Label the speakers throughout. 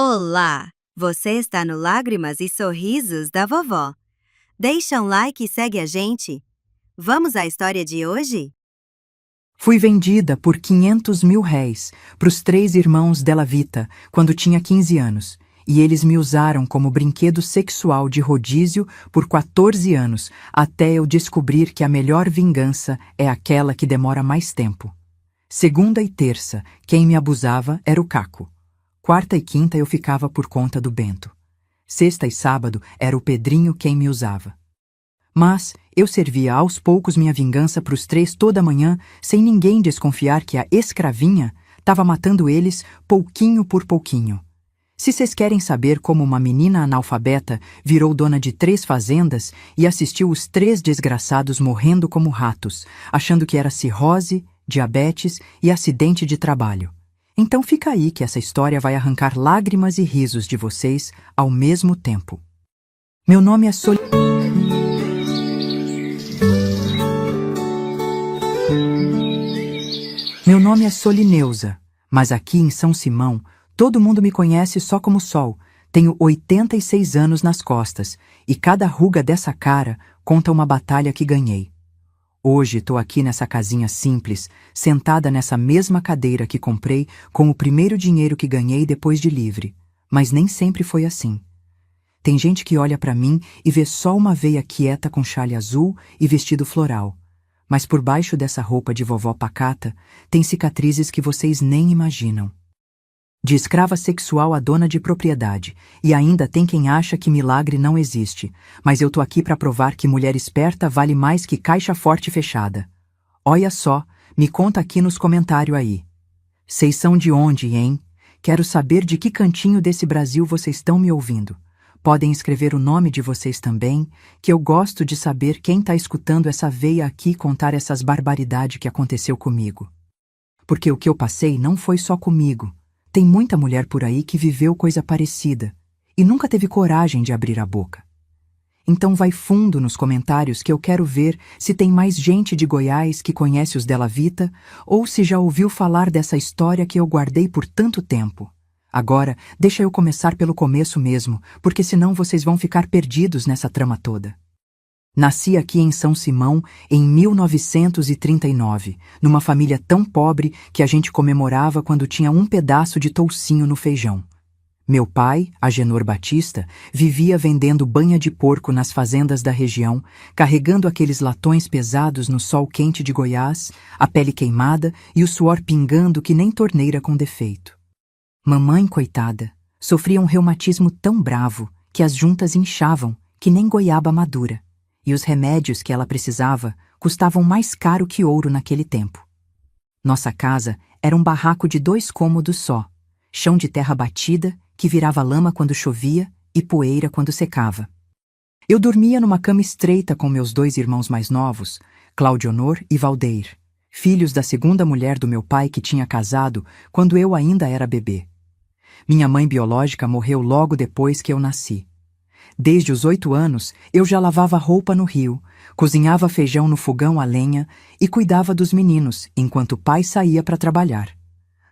Speaker 1: Olá! Você está no Lágrimas e Sorrisos da Vovó. Deixa um like e segue a gente. Vamos à história de hoje?
Speaker 2: Fui vendida por 500 mil réis pros 3 irmãos Della Vita quando tinha 15 anos, e eles me usaram como brinquedo sexual de rodízio por 14 anos, até eu descobrir que a melhor vingança é aquela que demora mais tempo. Segunda e terça, quem me abusava era o Caco. Quarta e quinta eu ficava por conta do Bento. Sexta e sábado era o Pedrinho quem me usava. Mas eu servia aos poucos minha vingança pros 3 toda manhã, sem ninguém desconfiar que a escravinha estava matando eles pouquinho por pouquinho. Se vocês querem saber como uma menina analfabeta virou dona de 3 fazendas e assistiu os 3 desgraçados morrendo como ratos, achando que era cirrose, diabetes e acidente de trabalho. Então fica aí que essa história vai arrancar lágrimas e risos de vocês ao mesmo tempo. Meu nome é Solineusa, mas aqui em São Simão, todo mundo me conhece só como Sol. Tenho 86 anos nas costas, e cada ruga dessa cara conta uma batalha que ganhei. Hoje estou aqui nessa casinha simples, sentada nessa mesma cadeira que comprei com o primeiro dinheiro que ganhei depois de livre. Mas nem sempre foi assim. Tem gente que olha para mim e vê só uma veia quieta com chale azul e vestido floral. Mas por baixo dessa roupa de vovó pacata, tem cicatrizes que vocês nem imaginam. De escrava sexual a dona de propriedade, e ainda tem quem acha que milagre não existe, mas eu tô aqui para provar que mulher esperta vale mais que caixa forte fechada. Olha só, me conta aqui nos comentários aí. Vocês são de onde, hein? Quero saber de que cantinho desse Brasil vocês estão me ouvindo. Podem escrever o nome de vocês também, que eu gosto de saber quem tá escutando essa veia aqui contar essas barbaridades que aconteceu comigo. Porque o que eu passei não foi só comigo. Tem muita mulher por aí que viveu coisa parecida e nunca teve coragem de abrir a boca. Então vai fundo nos comentários que eu quero ver se tem mais gente de Goiás que conhece os Della Vita ou se já ouviu falar dessa história que eu guardei por tanto tempo. Agora, deixa eu começar pelo começo mesmo, porque senão vocês vão ficar perdidos nessa trama toda. Nasci aqui em São Simão em 1939, numa família tão pobre que a gente comemorava quando tinha um pedaço de toucinho no feijão. Meu pai, Agenor Batista, vivia vendendo banha de porco nas fazendas da região, carregando aqueles latões pesados no sol quente de Goiás, a pele queimada e o suor pingando que nem torneira com defeito. Mamãe, coitada, sofria um reumatismo tão bravo que as juntas inchavam, que nem goiaba madura. E os remédios que ela precisava custavam mais caro que ouro naquele tempo. Nossa casa era um barraco de 2 cômodos só, chão de terra batida, que virava lama quando chovia e poeira quando secava. Eu dormia numa cama estreita com meus 2 irmãos mais novos, Claudionor e Valdeir, filhos da segunda mulher do meu pai que tinha casado quando eu ainda era bebê. Minha mãe biológica morreu logo depois que eu nasci. Desde os 8 anos, eu já lavava roupa no rio, cozinhava feijão no fogão a lenha e cuidava dos meninos enquanto o pai saía para trabalhar.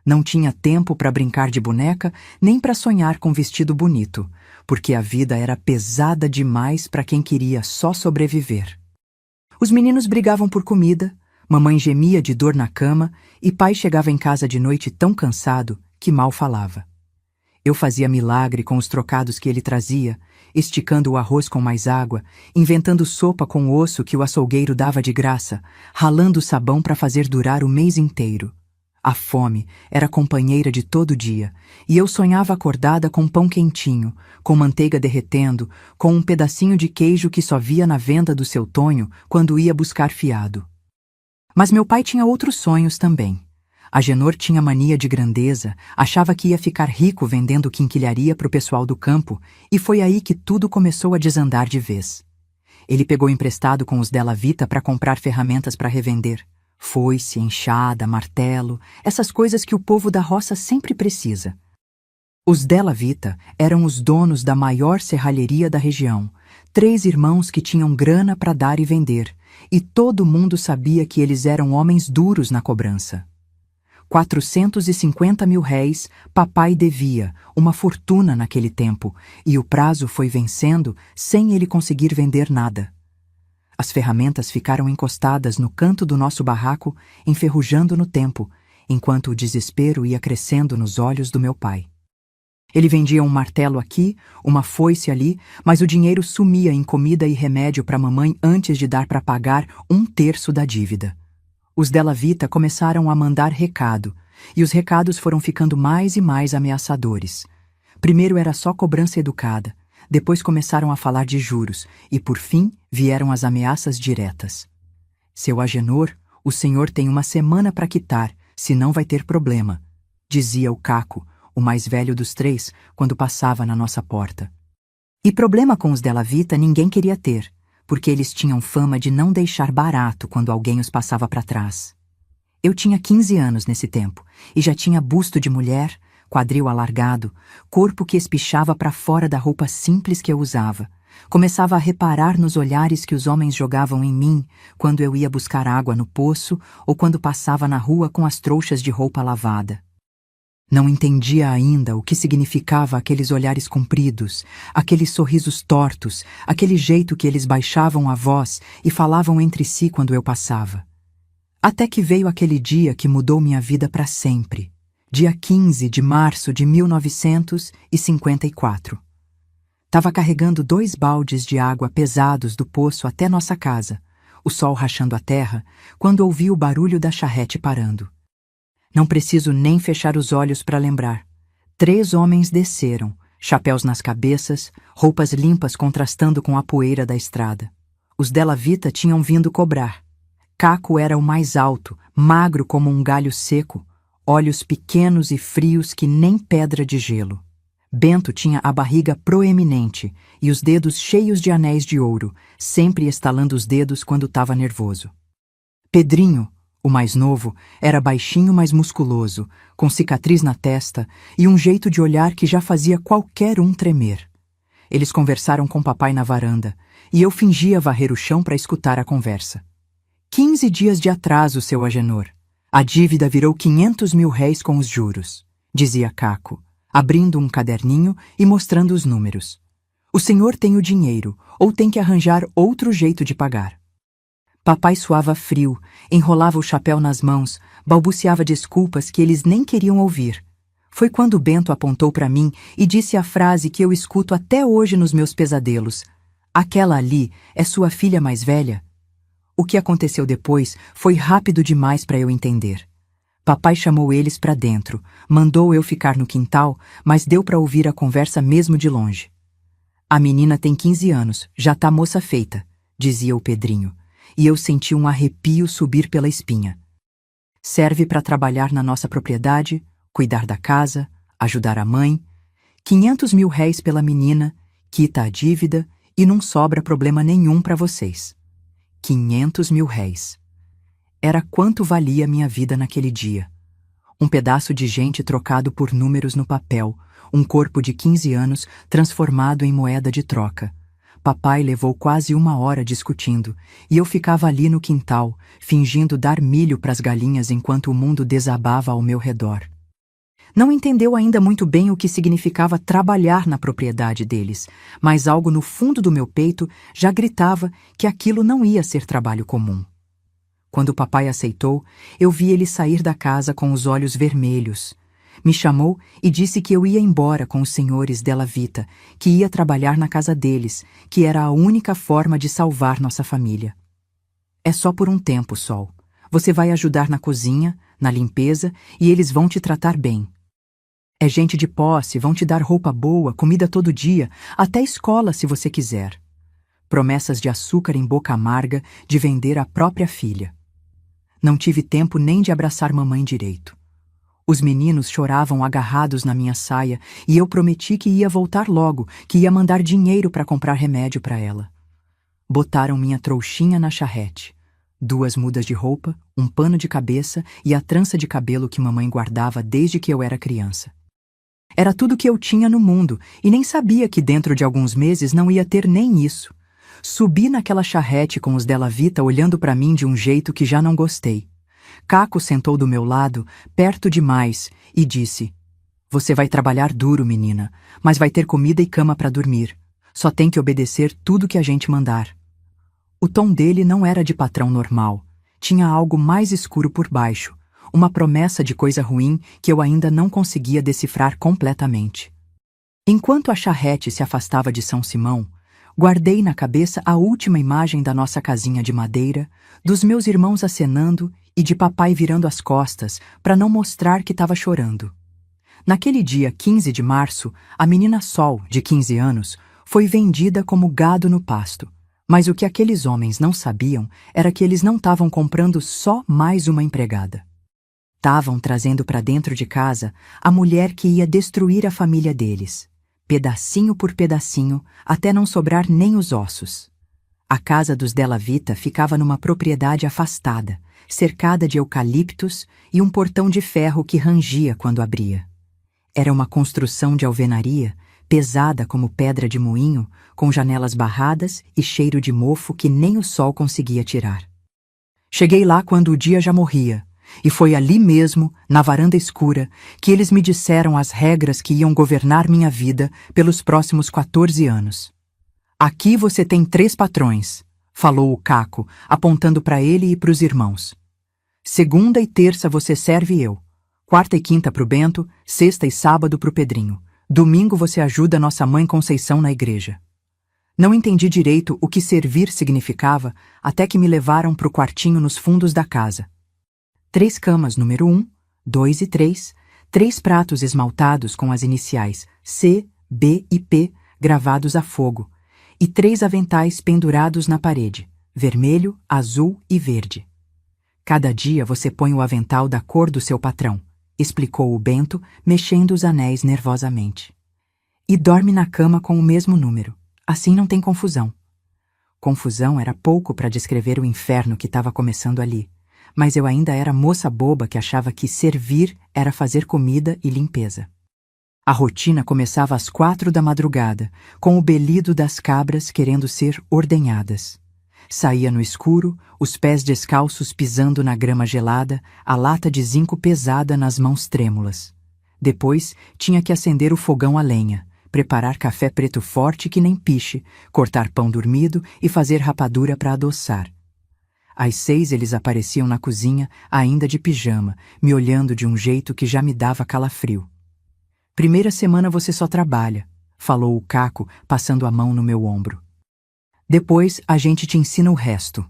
Speaker 2: Não tinha tempo para brincar de boneca nem para sonhar com vestido bonito, porque a vida era pesada demais para quem queria só sobreviver. Os meninos brigavam por comida, mamãe gemia de dor na cama e pai chegava em casa de noite tão cansado que mal falava. Eu fazia milagre com os trocados que ele trazia, esticando o arroz com mais água, inventando sopa com osso que o açougueiro dava de graça, ralando sabão para fazer durar o mês inteiro. A fome era companheira de todo dia, e eu sonhava acordada com pão quentinho, com manteiga derretendo, com um pedacinho de queijo que só via na venda do seu Tonho quando ia buscar fiado. Mas meu pai tinha outros sonhos também. Agenor tinha mania de grandeza, achava que ia ficar rico vendendo quinquilharia pro pessoal do campo, e foi aí que tudo começou a desandar de vez. Ele pegou emprestado com os Della Vita para comprar ferramentas para revender. Foice, enxada, martelo, essas coisas que o povo da roça sempre precisa. Os Della Vita eram os donos da maior serralheria da região, 3 irmãos que tinham grana para dar e vender, e todo mundo sabia que eles eram homens duros na cobrança. 450.000 réis, papai devia, uma fortuna naquele tempo, e o prazo foi vencendo sem ele conseguir vender nada. As ferramentas ficaram encostadas no canto do nosso barraco, enferrujando no tempo, enquanto o desespero ia crescendo nos olhos do meu pai. Ele vendia um martelo aqui, uma foice ali, mas o dinheiro sumia em comida e remédio para a mamãe antes de dar para pagar 1/3 da dívida. Os Della Vita começaram a mandar recado, e os recados foram ficando mais e mais ameaçadores. Primeiro era só cobrança educada, depois começaram a falar de juros, e por fim vieram as ameaças diretas. Seu Agenor, o senhor tem uma semana para quitar, senão vai ter problema, dizia o Caco, o mais velho dos 3, quando passava na nossa porta. E problema com os Della Vita ninguém queria ter, porque eles tinham fama de não deixar barato quando alguém os passava para trás. Eu tinha 15 anos nesse tempo, e já tinha busto de mulher, quadril alargado, corpo que espichava para fora da roupa simples que eu usava. Começava a reparar nos olhares que os homens jogavam em mim quando eu ia buscar água no poço ou quando passava na rua com as trouxas de roupa lavada. Não entendia ainda o que significava aqueles olhares compridos, aqueles sorrisos tortos, aquele jeito que eles baixavam a voz e falavam entre si quando eu passava. Até que veio aquele dia que mudou minha vida para sempre, dia 15 de março de 1954. Tava carregando 2 baldes de água pesados do poço até nossa casa, o sol rachando a terra, quando ouvi o barulho da charrete parando. Não preciso nem fechar os olhos para lembrar. 3 homens desceram, chapéus nas cabeças, roupas limpas contrastando com a poeira da estrada. Os Della Vita tinham vindo cobrar. Caco era o mais alto, magro como um galho seco, olhos pequenos e frios que nem pedra de gelo. Bento tinha a barriga proeminente e os dedos cheios de anéis de ouro, sempre estalando os dedos quando estava nervoso. Pedrinho, o mais novo, era baixinho, mas musculoso, com cicatriz na testa e um jeito de olhar que já fazia qualquer um tremer. Eles conversaram com papai na varanda, e eu fingia varrer o chão para escutar a conversa. 15 dias de atraso, seu Agenor. A dívida virou 500.000 réis com os juros, dizia Caco, abrindo um caderninho e mostrando os números. O senhor tem o dinheiro, ou tem que arranjar outro jeito de pagar. Papai suava frio, enrolava o chapéu nas mãos, balbuciava desculpas que eles nem queriam ouvir. Foi quando Bento apontou para mim e disse a frase que eu escuto até hoje nos meus pesadelos. Aquela ali é sua filha mais velha? O que aconteceu depois foi rápido demais para eu entender. Papai chamou eles para dentro, mandou eu ficar no quintal, mas deu para ouvir a conversa mesmo de longe. A menina tem 15 anos, já tá moça feita, dizia o Pedrinho, e eu senti um arrepio subir pela espinha. Serve para trabalhar na nossa propriedade, cuidar da casa, ajudar a mãe. 500.000 réis pela menina, quita a dívida e não sobra problema nenhum para vocês. 500.000 réis. Era quanto valia minha vida naquele dia. Um pedaço de gente trocado por números no papel, um corpo de 15 anos transformado em moeda de troca. Papai levou quase 1 hora discutindo, e eu ficava ali no quintal, fingindo dar milho para as galinhas enquanto o mundo desabava ao meu redor. Não entendeu ainda muito bem o que significava trabalhar na propriedade deles, mas algo no fundo do meu peito já gritava que aquilo não ia ser trabalho comum. Quando o papai aceitou, eu vi ele sair da casa com os olhos vermelhos. Me chamou e disse que eu ia embora com os senhores Della Vita, que ia trabalhar na casa deles, que era a única forma de salvar nossa família. É só por um tempo, Sol. Você vai ajudar na cozinha, na limpeza, e eles vão te tratar bem. É gente de posse, vão te dar roupa boa, comida todo dia, até escola se você quiser. Promessas de açúcar em boca amarga, de vender a própria filha. Não tive tempo nem de abraçar mamãe direito. Os meninos choravam agarrados na minha saia e eu prometi que ia voltar logo, que ia mandar dinheiro para comprar remédio para ela. Botaram minha trouxinha na charrete. 2 mudas de roupa, um pano de cabeça e a trança de cabelo que mamãe guardava desde que eu era criança. Era tudo que eu tinha no mundo e nem sabia que dentro de alguns meses não ia ter nem isso. Subi naquela charrete com os Della Vita olhando para mim de um jeito que já não gostei. Caco sentou do meu lado, perto demais, e disse: Você vai trabalhar duro, menina, mas vai ter comida e cama para dormir. Só tem que obedecer tudo que a gente mandar. O tom dele não era de patrão normal. Tinha algo mais escuro por baixo, uma promessa de coisa ruim que eu ainda não conseguia decifrar completamente. Enquanto a charrete se afastava de São Simão, guardei na cabeça a última imagem da nossa casinha de madeira, dos meus irmãos acenando e de papai virando as costas para não mostrar que estava chorando. Naquele dia 15 de março, a menina Sol, de 15 anos, foi vendida como gado no pasto. Mas o que aqueles homens não sabiam era que eles não estavam comprando só mais uma empregada. Estavam trazendo para dentro de casa a mulher que ia destruir a família deles, pedacinho por pedacinho, até não sobrar nem os ossos. A casa dos Della Vita ficava numa propriedade afastada, cercada de eucaliptos e um portão de ferro que rangia quando abria. Era uma construção de alvenaria, pesada como pedra de moinho, com janelas barradas e cheiro de mofo que nem o sol conseguia tirar. Cheguei lá quando o dia já morria, e foi ali mesmo, na varanda escura, que eles me disseram as regras que iam governar minha vida pelos próximos 14 anos. Aqui você tem 3 patrões, falou o Caco, apontando para ele e para os irmãos. Segunda e terça você serve eu. Quarta e quinta pro Bento, sexta e sábado pro Pedrinho. Domingo você ajuda nossa mãe Conceição na igreja. Não entendi direito o que servir significava até que me levaram pro quartinho nos fundos da casa. 3 camas número 1, 2 e 3, 3 pratos esmaltados com as iniciais C, B e P gravados a fogo, e 3 aventais pendurados na parede, vermelho, azul e verde. Cada dia você põe o avental da cor do seu patrão, explicou o Bento, mexendo os anéis nervosamente. E dorme na cama com o mesmo número. Assim não tem confusão. Confusão era pouco para descrever o inferno que estava começando ali, mas eu ainda era moça boba que achava que servir era fazer comida e limpeza. A rotina começava às 4 da madrugada, com o belido das cabras querendo ser ordenhadas. Saía no escuro, os pés descalços pisando na grama gelada, a lata de zinco pesada nas mãos trêmulas. Depois, tinha que acender o fogão a lenha, preparar café preto forte que nem piche, cortar pão dormido e fazer rapadura para adoçar. Às 6 eles apareciam na cozinha, ainda de pijama, me olhando de um jeito que já me dava calafrio. Primeira semana você só trabalha, falou o Caco, passando a mão no meu ombro. Depois a gente te ensina o resto.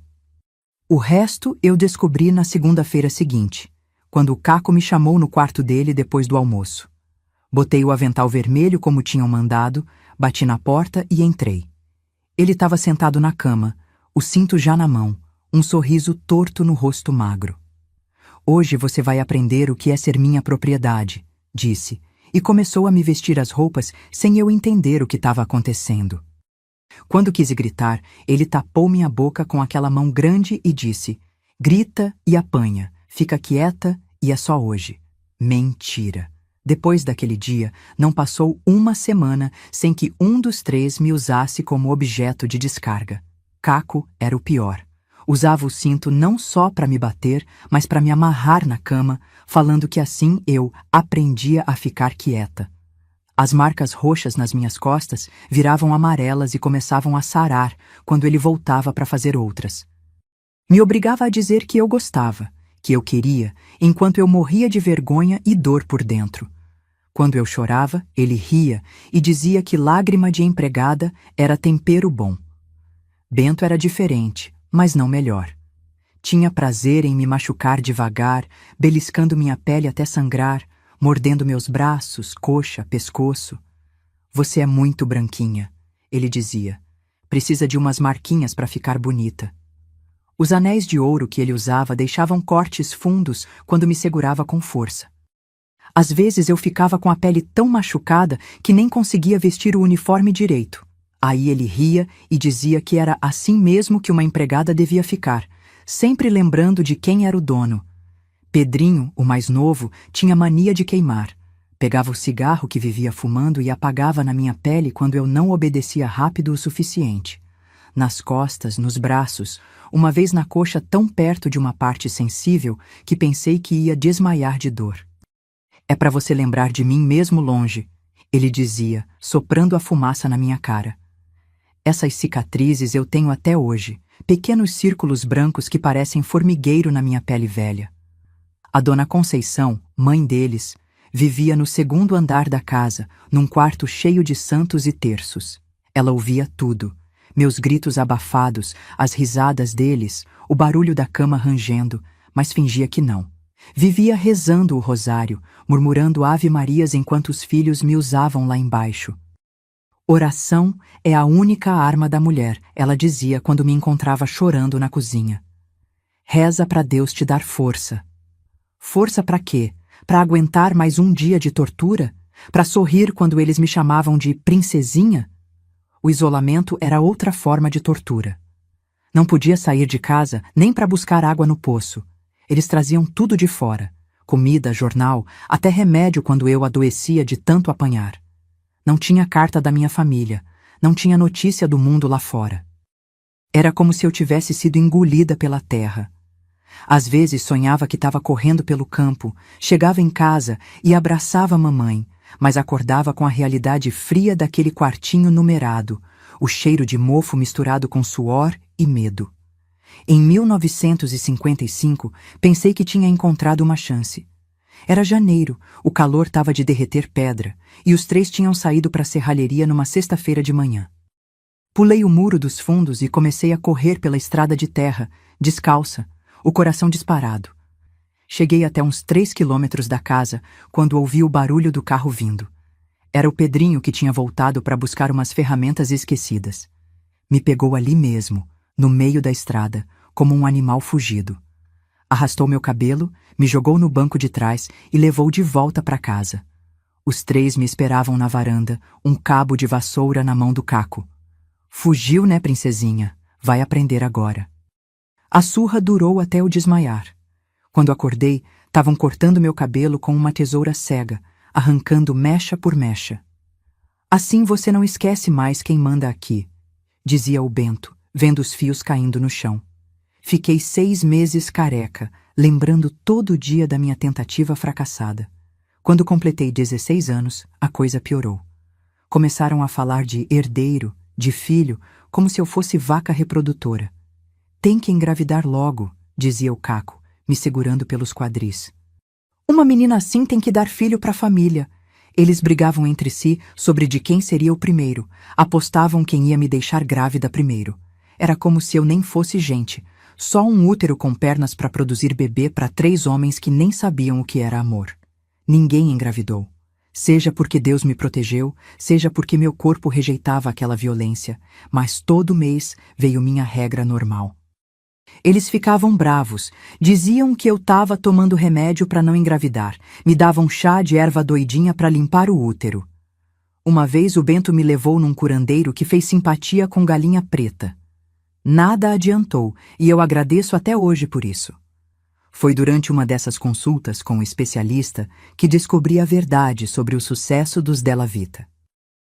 Speaker 2: O resto eu descobri na segunda-feira seguinte, quando o Caco me chamou no quarto dele depois do almoço. Botei o avental vermelho como tinham mandado, bati na porta e entrei. Ele estava sentado na cama, o cinto já na mão, um sorriso torto no rosto magro. Hoje você vai aprender o que é ser minha propriedade, disse, e começou a me vestir as roupas sem eu entender o que estava acontecendo. Quando quis gritar, ele tapou minha boca com aquela mão grande e disse: grita e apanha, fica quieta e é só hoje. Mentira. Depois daquele dia, não passou uma semana sem que um dos 3 me usasse como objeto de descarga. Caco era o pior. Usava o cinto não só para me bater, mas para me amarrar na cama, falando que assim eu aprendia a ficar quieta. As marcas roxas nas minhas costas viravam amarelas e começavam a sarar quando ele voltava para fazer outras. Me obrigava a dizer que eu gostava, que eu queria, enquanto eu morria de vergonha e dor por dentro. Quando eu chorava, ele ria e dizia que lágrima de empregada era tempero bom. Bento era diferente, mas não melhor. Tinha prazer em me machucar devagar, beliscando minha pele até sangrar, mordendo meus braços, coxa, pescoço. Você é muito branquinha, ele dizia. Precisa de umas marquinhas para ficar bonita. Os anéis de ouro que ele usava deixavam cortes fundos quando me segurava com força. Às vezes eu ficava com a pele tão machucada que nem conseguia vestir o uniforme direito. Aí ele ria e dizia que era assim mesmo que uma empregada devia ficar, sempre lembrando de quem era o dono. Pedrinho, o mais novo, tinha mania de queimar. Pegava o cigarro que vivia fumando e apagava na minha pele quando eu não obedecia rápido o suficiente. nas costas, nos braços, uma vez na coxa tão perto de uma parte sensível que pensei que ia desmaiar de dor. É para você lembrar de mim mesmo longe, ele dizia, soprando a fumaça na minha cara. Essas cicatrizes eu tenho até hoje, pequenos círculos brancos que parecem formigueiro na minha pele velha. A dona Conceição, mãe deles, vivia no segundo andar da casa, num quarto cheio de santos e terços. Ela ouvia tudo, meus gritos abafados, as risadas deles, o barulho da cama rangendo, mas fingia que não. Vivia rezando o rosário, murmurando ave-marias enquanto os filhos me usavam lá embaixo. Oração é a única arma da mulher, ela dizia quando me encontrava chorando na cozinha. Reza para Deus te dar força. Força para quê? Para aguentar mais um dia de tortura? Para sorrir quando eles me chamavam de princesinha? O isolamento era outra forma de tortura. Não podia sair de casa nem para buscar água no poço. Eles traziam tudo de fora. Comida, jornal, até remédio quando eu adoecia de tanto apanhar. Não tinha carta da minha família, não tinha notícia do mundo lá fora. Era como se eu tivesse sido engolida pela terra. Às vezes sonhava que estava correndo pelo campo, chegava em casa e abraçava a mamãe, mas acordava com a realidade fria daquele quartinho numerado, o cheiro de mofo misturado com suor e medo. Em 1955, pensei que tinha encontrado uma chance. Era janeiro, o calor estava de derreter pedra, e os três tinham saído para a serralheria numa sexta-feira de manhã. Pulei o muro dos fundos e comecei a correr pela estrada de terra, descalça, o coração disparado. Cheguei até uns 3 quilômetros da casa, quando ouvi o barulho do carro vindo. Era o Pedrinho que tinha voltado para buscar umas ferramentas esquecidas. Me pegou ali mesmo, no meio da estrada, como um animal fugido. Arrastou meu cabelo, me jogou no banco de trás e levou de volta para casa. Os três me esperavam na varanda, um cabo de vassoura na mão do Caco. Fugiu, né, princesinha? Vai aprender agora. A surra durou até eu desmaiar. Quando acordei, estavam cortando meu cabelo com uma tesoura cega, arrancando mecha por mecha. Assim você não esquece mais quem manda aqui, dizia o Bento, vendo os fios caindo no chão. Fiquei 6 meses careca, lembrando todo dia da minha tentativa fracassada. Quando completei 16 anos, a coisa piorou. Começaram a falar de herdeiro, de filho, como se eu fosse vaca reprodutora. Tem que engravidar logo, dizia o Caco, me segurando pelos quadris. Uma menina assim tem que dar filho para a família. Eles brigavam entre si sobre de quem seria o primeiro, apostavam quem ia me deixar grávida primeiro. Era como se eu nem fosse gente, só um útero com pernas para produzir bebê para 3 homens que nem sabiam o que era amor. Ninguém engravidou. Seja porque Deus me protegeu, seja porque meu corpo rejeitava aquela violência, mas todo mês veio minha regra normal. Eles ficavam bravos, diziam que eu estava tomando remédio para não engravidar, me davam chá de erva doidinha para limpar o útero. Uma vez o Bento me levou num curandeiro que fez simpatia com galinha preta. Nada adiantou, e eu agradeço até hoje por isso. Foi durante uma dessas consultas com o especialista que descobri a verdade sobre o sucesso dos Della Vita.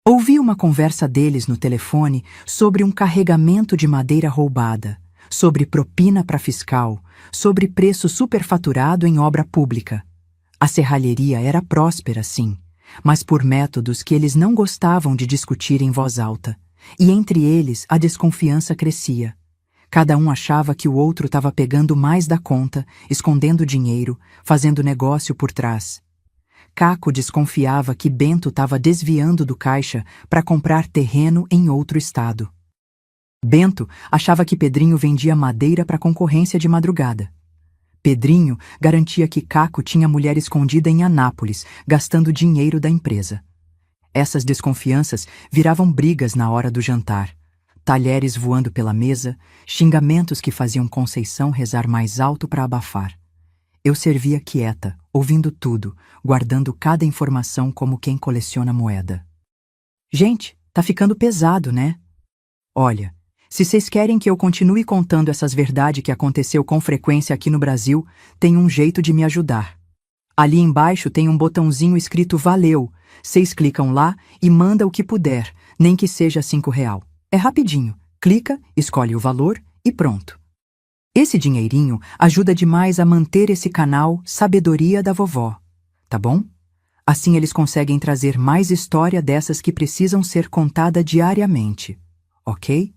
Speaker 2: Ouvi uma conversa deles no telefone sobre um carregamento de madeira roubada, sobre propina para fiscal, sobre preço superfaturado em obra pública. A serralheria era próspera, sim, mas por métodos que eles não gostavam de discutir em voz alta. E entre eles a desconfiança crescia. Cada um achava que o outro estava pegando mais da conta, escondendo dinheiro, fazendo negócio por trás. Caco desconfiava que Bento estava desviando do caixa para comprar terreno em outro estado. Bento achava que Pedrinho vendia madeira para concorrência de madrugada. Pedrinho garantia que Caco tinha mulher escondida em Anápolis, gastando dinheiro da empresa. Essas desconfianças viravam brigas na hora do jantar. Talheres voando pela mesa, xingamentos que faziam Conceição rezar mais alto para abafar. Eu servia quieta, ouvindo tudo, guardando cada informação como quem coleciona moeda. Gente, tá ficando pesado, né? Olha, se vocês querem que eu continue contando essas verdades que aconteceu com frequência aqui no Brasil, tem um jeito de me ajudar. Ali embaixo tem um botãozinho escrito Valeu. Vocês clicam lá e manda o que puder, nem que seja R$5. É rapidinho. Clica, escolhe o valor e pronto. Esse dinheirinho ajuda demais a manter esse canal Sabedoria da Vovó, tá bom? Assim eles conseguem trazer mais história dessas que precisam ser contada diariamente, ok?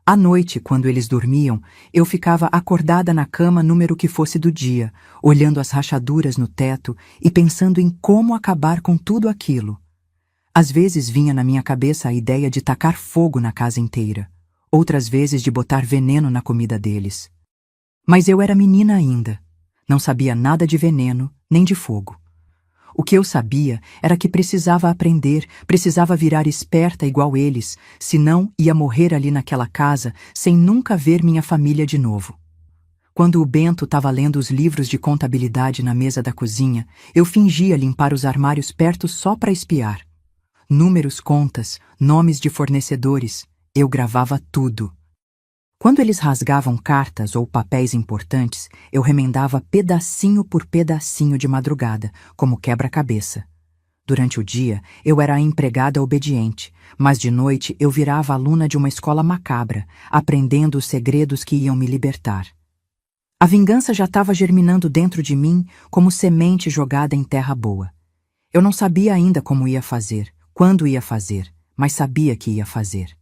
Speaker 2: À noite, quando eles dormiam, eu ficava acordada na cama número que fosse do dia, olhando as rachaduras no teto e pensando em como acabar com tudo aquilo. Às vezes vinha na minha cabeça a ideia de tacar fogo na casa inteira, outras vezes de botar veneno na comida deles. Mas eu era menina ainda, não sabia nada de veneno nem de fogo. O que eu sabia era que precisava aprender, precisava virar esperta igual eles, senão ia morrer ali naquela casa sem nunca ver minha família de novo. Quando o Bento estava lendo os livros de contabilidade na mesa da cozinha, eu fingia limpar os armários perto só para espiar. Números, contas, nomes de fornecedores, eu gravava tudo. Quando eles rasgavam cartas ou papéis importantes, eu remendava pedacinho por pedacinho de madrugada, como quebra-cabeça. Durante o dia, eu era a empregada obediente, mas de noite eu virava aluna de uma escola macabra, aprendendo os segredos que iam me libertar. A vingança já estava germinando dentro de mim como semente jogada em terra boa. Eu não sabia ainda como ia fazer, quando ia fazer, mas sabia que ia fazer.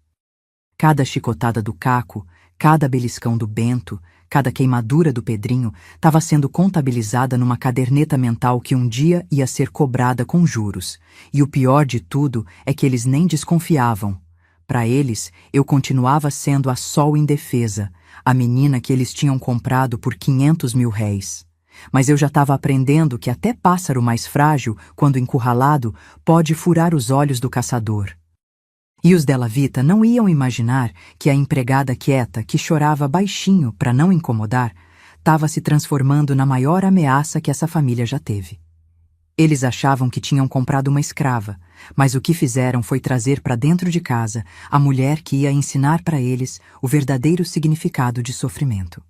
Speaker 2: Cada chicotada do Caco, cada beliscão do Bento, cada queimadura do Pedrinho estava sendo contabilizada numa caderneta mental que um dia ia ser cobrada com juros. E o pior de tudo é que eles nem desconfiavam. Para eles, eu continuava sendo a Sol indefesa, a menina que eles tinham comprado por 500 mil réis. Mas eu já estava aprendendo que até pássaro mais frágil, quando encurralado, pode furar os olhos do caçador. E os Della Vita não iam imaginar que a empregada quieta, que chorava baixinho para não incomodar, estava se transformando na maior ameaça que essa família já teve. Eles achavam que tinham comprado uma escrava, mas o que fizeram foi trazer para dentro de casa a mulher que ia ensinar para eles o verdadeiro significado de sofrimento.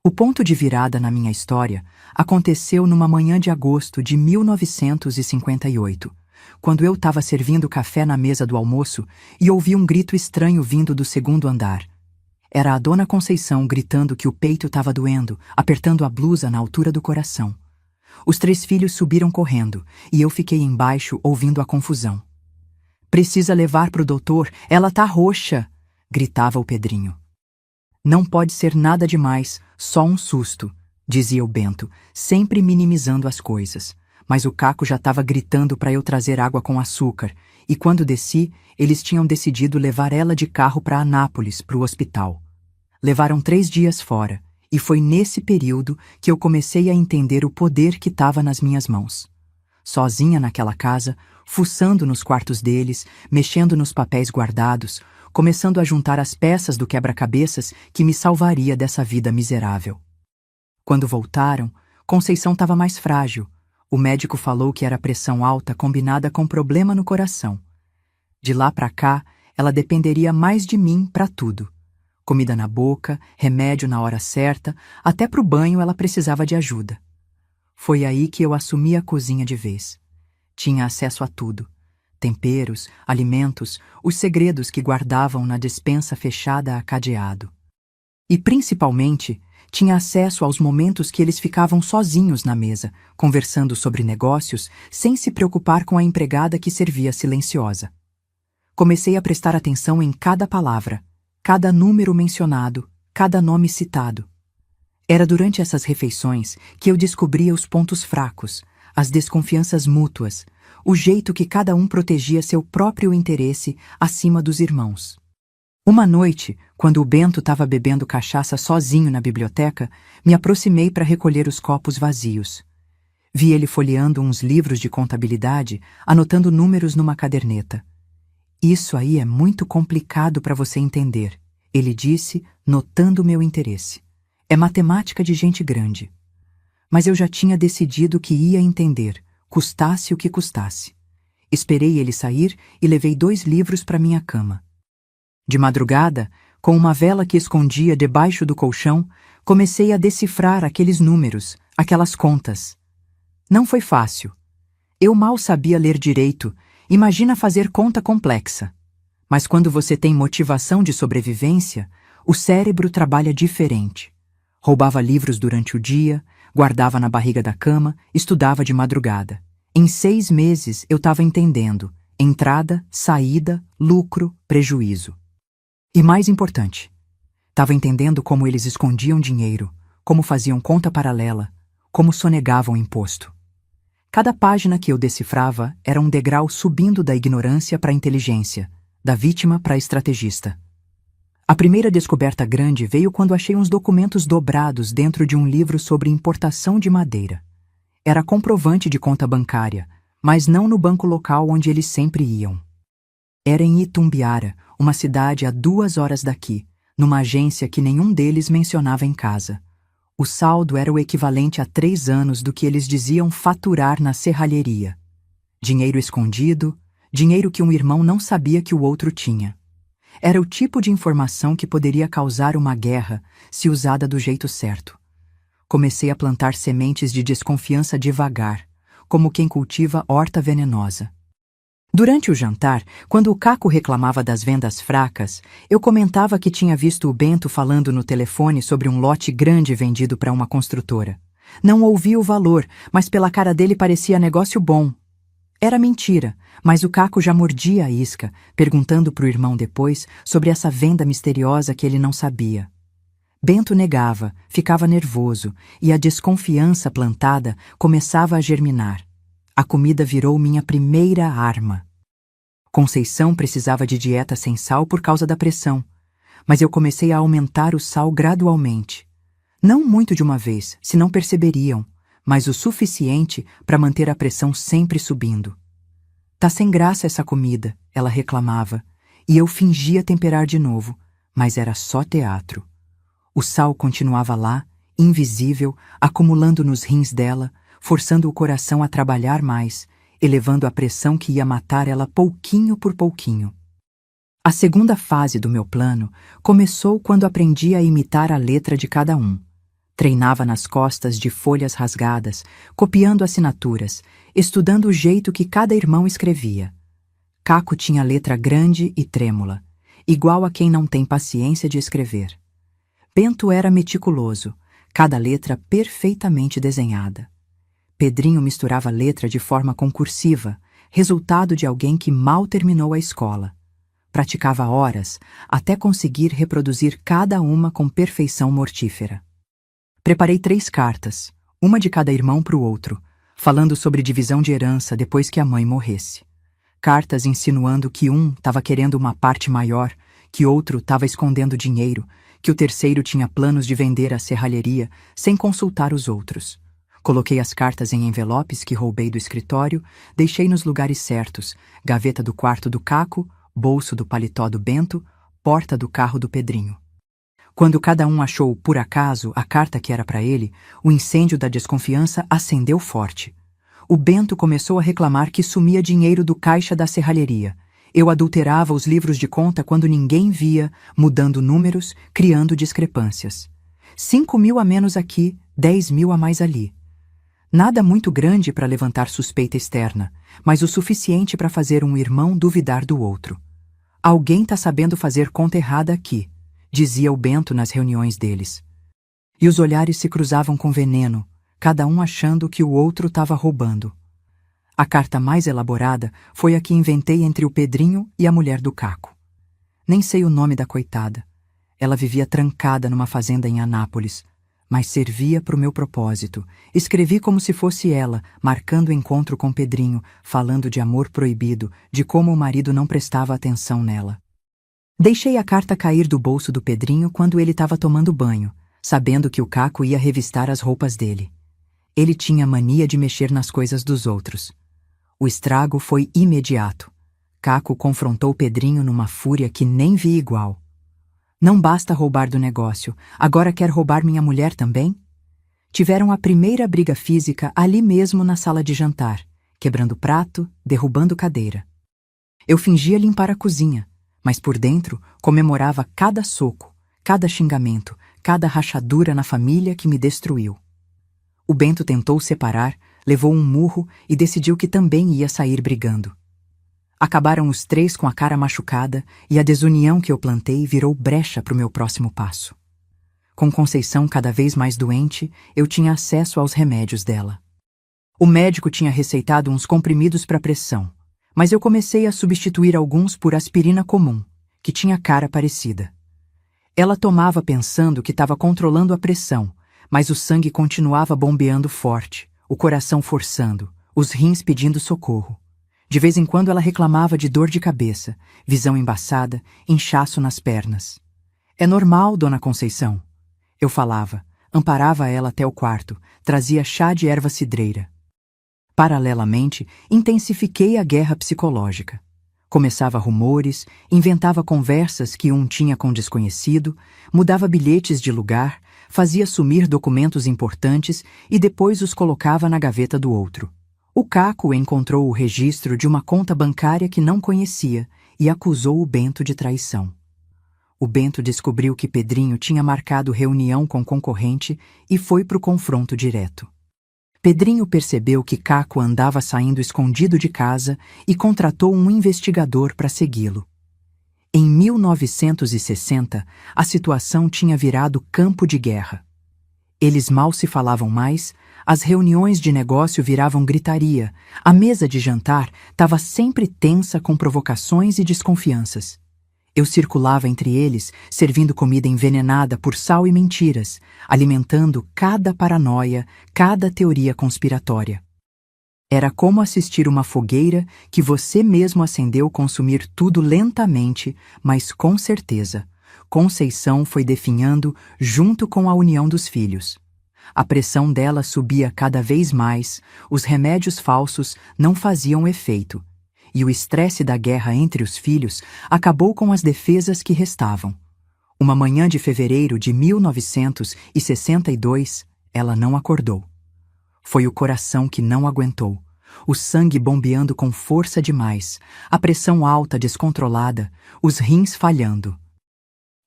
Speaker 2: O ponto de virada na minha história aconteceu numa manhã de agosto de 1958, quando eu estava servindo café na mesa do almoço e ouvi um grito estranho vindo do segundo andar. Era a Dona Conceição gritando que o peito estava doendo, apertando a blusa na altura do coração. Os 3 filhos subiram correndo e eu fiquei embaixo ouvindo a confusão. "Precisa levar pro doutor, ela tá roxa!" gritava o Pedrinho. "Não pode ser nada demais, só um susto", dizia o Bento, sempre minimizando as coisas. Mas o Caco já estava gritando para eu trazer água com açúcar, e quando desci, eles tinham decidido levar ela de carro para Anápolis, para o hospital. Levaram 3 dias fora, e foi nesse período que eu comecei a entender o poder que estava nas minhas mãos. Sozinha naquela casa, fuçando nos quartos deles, mexendo nos papéis guardados, começando a juntar as peças do quebra-cabeças que me salvaria dessa vida miserável. Quando voltaram, Conceição estava mais frágil. O médico falou que era pressão alta combinada com problema no coração. De lá para cá, ela dependeria mais de mim para tudo. Comida na boca, remédio na hora certa, até pro banho ela precisava de ajuda. Foi aí que eu assumi a cozinha de vez. Tinha acesso a tudo. Temperos, alimentos, os segredos que guardavam na despensa fechada a cadeado. E, principalmente, tinha acesso aos momentos que eles ficavam sozinhos na mesa, conversando sobre negócios, sem se preocupar com a empregada que servia silenciosa. Comecei a prestar atenção em cada palavra, cada número mencionado, cada nome citado. Era durante essas refeições que eu descobria os pontos fracos, as desconfianças mútuas, o jeito que cada um protegia seu próprio interesse acima dos irmãos. Uma noite, quando o Bento estava bebendo cachaça sozinho na biblioteca, me aproximei para recolher os copos vazios. Vi ele folheando uns livros de contabilidade, anotando números numa caderneta. "Isso aí é muito complicado para você entender", ele disse, notando meu interesse. "É matemática de gente grande." Mas eu já tinha decidido que ia entender, custasse o que custasse. Esperei ele sair e levei 2 livros para minha cama. De madrugada, com uma vela que escondia debaixo do colchão, comecei a decifrar aqueles números, aquelas contas. Não foi fácil. Eu mal sabia ler direito, imagina fazer conta complexa. Mas quando você tem motivação de sobrevivência, o cérebro trabalha diferente. Roubava livros durante o dia, guardava na barriga da cama, estudava de madrugada. Em 6 meses eu estava entendendo: entrada, saída, lucro, prejuízo. E mais importante, estava entendendo como eles escondiam dinheiro, como faziam conta paralela, como sonegavam imposto. Cada página que eu decifrava era um degrau subindo da ignorância para a inteligência, da vítima para a estrategista. A primeira descoberta grande veio quando achei uns documentos dobrados dentro de um livro sobre importação de madeira. Era comprovante de conta bancária, mas não no banco local onde eles sempre iam. Era em Itumbiara, uma cidade a 2 horas daqui, numa agência que nenhum deles mencionava em casa. O saldo era o equivalente a 3 anos do que eles diziam faturar na serralheria. Dinheiro escondido, dinheiro que um irmão não sabia que o outro tinha. Era o tipo de informação que poderia causar uma guerra se usada do jeito certo. Comecei a plantar sementes de desconfiança devagar, como quem cultiva horta venenosa. Durante o jantar, quando o Caco reclamava das vendas fracas, eu comentava que tinha visto o Bento falando no telefone sobre um lote grande vendido para uma construtora. Não ouvi o valor, mas pela cara dele parecia negócio bom. Era mentira, mas o Caco já mordia a isca, perguntando para o irmão depois sobre essa venda misteriosa que ele não sabia. Bento negava, ficava nervoso, e a desconfiança plantada começava a germinar. A comida virou minha primeira arma. Conceição precisava de dieta sem sal por causa da pressão, mas eu comecei a aumentar o sal gradualmente. Não muito de uma vez, senão perceberiam, mas o suficiente para manter a pressão sempre subindo. Tá sem graça essa comida, ela reclamava, e eu fingia temperar de novo, mas era só teatro. O sal continuava lá, invisível, acumulando nos rins dela, forçando o coração a trabalhar mais, elevando a pressão que ia matar ela pouquinho por pouquinho. A segunda fase do meu plano começou quando aprendi a imitar a letra de cada um. Treinava nas costas de folhas rasgadas, copiando assinaturas, estudando o jeito que cada irmão escrevia. Caco tinha letra grande e trêmula, igual a quem não tem paciência de escrever. Bento era meticuloso, cada letra perfeitamente desenhada. Pedrinho misturava letra de forma concursiva, resultado de alguém que mal terminou a escola. Praticava horas, até conseguir reproduzir cada uma com perfeição mortífera. Preparei 3 cartas, uma de cada irmão para o outro, falando sobre divisão de herança depois que a mãe morresse. Cartas insinuando que um estava querendo uma parte maior, que outro estava escondendo dinheiro, que o terceiro tinha planos de vender a serralheria sem consultar os outros. Coloquei as cartas em envelopes que roubei do escritório, deixei nos lugares certos: gaveta do quarto do Caco, bolso do paletó do Bento, porta do carro do Pedrinho. Quando cada um achou, por acaso, a carta que era para ele, o incêndio da desconfiança acendeu forte. O Bento começou a reclamar que sumia dinheiro do caixa da serralheria. Eu adulterava os livros de conta quando ninguém via, mudando números, criando discrepâncias. 5.000 a menos aqui, 10.000 a mais ali. Nada muito grande para levantar suspeita externa, mas o suficiente para fazer um irmão duvidar do outro. Alguém tá sabendo fazer conta errada aqui, dizia o Bento nas reuniões deles. E os olhares se cruzavam com veneno, cada um achando que o outro estava roubando. A carta mais elaborada foi a que inventei entre o Pedrinho e a mulher do Caco. Nem sei o nome da coitada. Ela vivia trancada numa fazenda em Anápolis, mas servia para o meu propósito. Escrevi como se fosse ela, marcando o encontro com Pedrinho, falando de amor proibido, de como o marido não prestava atenção nela. Deixei a carta cair do bolso do Pedrinho quando ele estava tomando banho, sabendo que o Caco ia revistar as roupas dele. Ele tinha mania de mexer nas coisas dos outros. O estrago foi imediato. Caco confrontou Pedrinho numa fúria que nem vi igual. Não basta roubar do negócio, agora quer roubar minha mulher também? Tiveram a primeira briga física ali mesmo na sala de jantar, quebrando prato, derrubando cadeira. Eu fingia limpar a cozinha, mas por dentro comemorava cada soco, cada xingamento, cada rachadura na família que me destruiu. O Bento tentou separar, levou um murro e decidiu que também ia sair brigando. Acabaram os três com a cara machucada e a desunião que eu plantei virou brecha para o meu próximo passo. Com Conceição cada vez mais doente, eu tinha acesso aos remédios dela. O médico tinha receitado uns comprimidos para pressão, mas eu comecei a substituir alguns por aspirina comum, que tinha cara parecida. Ela tomava pensando que estava controlando a pressão, mas o sangue continuava bombeando forte, o coração forçando, os rins pedindo socorro. De vez em quando ela reclamava de dor de cabeça, visão embaçada, inchaço nas pernas. "É normal, dona Conceição." Eu falava, amparava ela até o quarto, trazia chá de erva cidreira. Paralelamente, intensifiquei a guerra psicológica. Começava rumores, inventava conversas que um tinha com desconhecido, mudava bilhetes de lugar, fazia sumir documentos importantes e depois os colocava na gaveta do outro. O Caco encontrou o registro de uma conta bancária que não conhecia e acusou o Bento de traição. O Bento descobriu que Pedrinho tinha marcado reunião com concorrente e foi para o confronto direto. Pedrinho percebeu que Caco andava saindo escondido de casa e contratou um investigador para segui-lo. Em 1960, a situação tinha virado campo de guerra. Eles mal se falavam mais, as reuniões de negócio viravam gritaria, a mesa de jantar estava sempre tensa com provocações e desconfianças. Eu circulava entre eles, servindo comida envenenada por sal e mentiras, alimentando cada paranoia, cada teoria conspiratória. Era como assistir uma fogueira que você mesmo acendeu consumir tudo lentamente, mas com certeza. Conceição foi definhando junto com a união dos filhos. A pressão dela subia cada vez mais, os remédios falsos não faziam efeito, e o estresse da guerra entre os filhos acabou com as defesas que restavam. Uma manhã de fevereiro de 1962, ela não acordou. Foi o coração que não aguentou, o sangue bombeando com força demais, a pressão alta descontrolada, os rins falhando.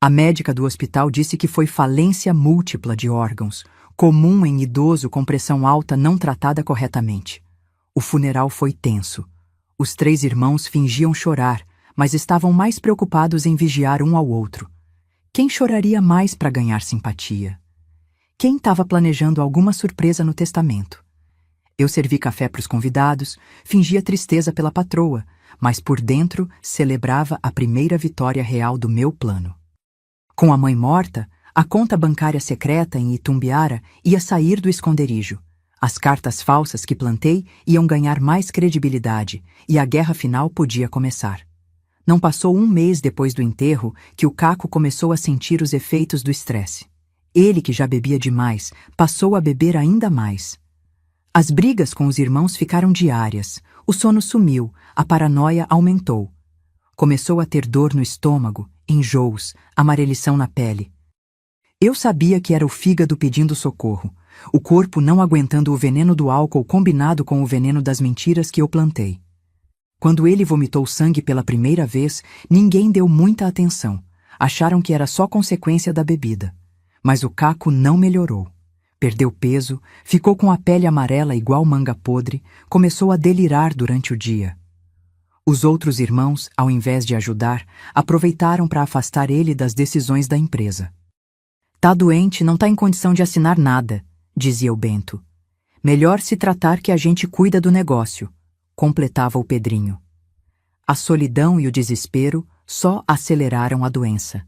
Speaker 2: A médica do hospital disse que foi falência múltipla de órgãos, comum em idoso com pressão alta não tratada corretamente. O funeral foi tenso. Os três irmãos fingiam chorar, mas estavam mais preocupados em vigiar um ao outro. Quem choraria mais para ganhar simpatia? Quem estava planejando alguma surpresa no testamento? Eu servi café para os convidados, fingia tristeza pela patroa, mas por dentro celebrava a primeira vitória real do meu plano. Com a mãe morta, a conta bancária secreta em Itumbiara ia sair do esconderijo. As cartas falsas que plantei iam ganhar mais credibilidade e a guerra final podia começar. Não passou um mês depois do enterro que o Caco começou a sentir os efeitos do estresse. Ele, que já bebia demais, passou a beber ainda mais. As brigas com os irmãos ficaram diárias, o sono sumiu, a paranoia aumentou. Começou a ter dor no estômago, enjoos, amarelição na pele. Eu sabia que era o fígado pedindo socorro, o corpo não aguentando o veneno do álcool combinado com o veneno das mentiras que eu plantei. Quando ele vomitou sangue pela primeira vez, ninguém deu muita atenção. Acharam que era só consequência da bebida. Mas o Caco não melhorou. Perdeu peso, ficou com a pele amarela igual manga podre, começou a delirar durante o dia. Os outros irmãos, ao invés de ajudar, aproveitaram para afastar ele das decisões da empresa. "Tá doente, não tá em condição de assinar nada", dizia o Bento. "Melhor se tratar que a gente cuida do negócio", completava o Pedrinho. A solidão e o desespero só aceleraram a doença.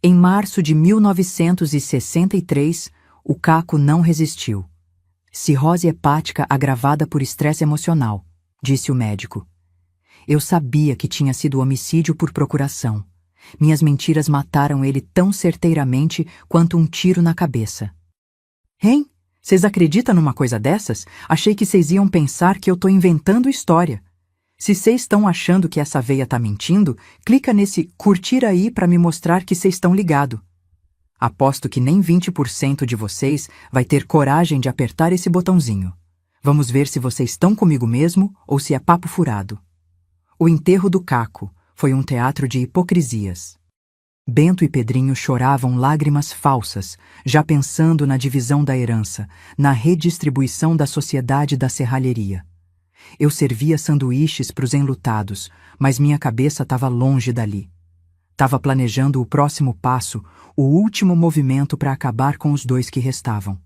Speaker 2: Em março de 1963, o Caco não resistiu. "Cirrose hepática agravada por estresse emocional", disse o médico. Eu sabia que tinha sido homicídio por procuração. Minhas mentiras mataram ele tão certeiramente quanto um tiro na cabeça. "Hein? Vocês acreditam numa coisa dessas? Achei que vocês iam pensar que eu tô inventando história. Se vocês estão achando que essa veia tá mentindo, clica nesse curtir aí para me mostrar que vocês estão ligado. Aposto que nem 20% de vocês vai ter coragem de apertar esse botãozinho. Vamos ver se vocês estão comigo mesmo ou se é papo furado." O enterro do Caco foi um teatro de hipocrisias. Bento e Pedrinho choravam lágrimas falsas, já pensando na divisão da herança, na redistribuição da sociedade da serralheria. Eu servia sanduíches para os enlutados, mas minha cabeça estava longe dali. Estava planejando o próximo passo, o último movimento para acabar com os dois que restavam.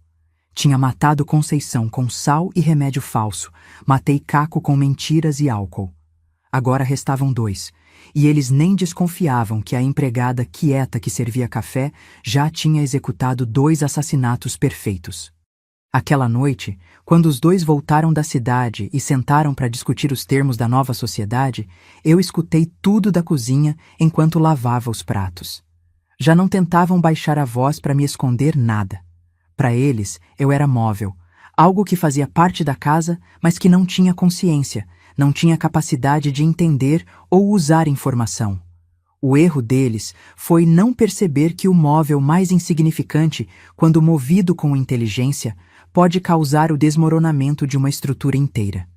Speaker 2: Tinha matado Conceição com sal e remédio falso, matei Caco com mentiras e álcool. Agora restavam dois, e eles nem desconfiavam que a empregada quieta que servia café já tinha executado 2 assassinatos perfeitos. Aquela noite, quando os dois voltaram da cidade e sentaram para discutir os termos da nova sociedade, eu escutei tudo da cozinha enquanto lavava os pratos. Já não tentavam baixar a voz para me esconder nada. Para eles, eu era móvel, algo que fazia parte da casa, mas que não tinha consciência, não tinha capacidade de entender ou usar informação. O erro deles foi não perceber que o móvel mais insignificante, quando movido com inteligência, pode causar o desmoronamento de uma estrutura inteira.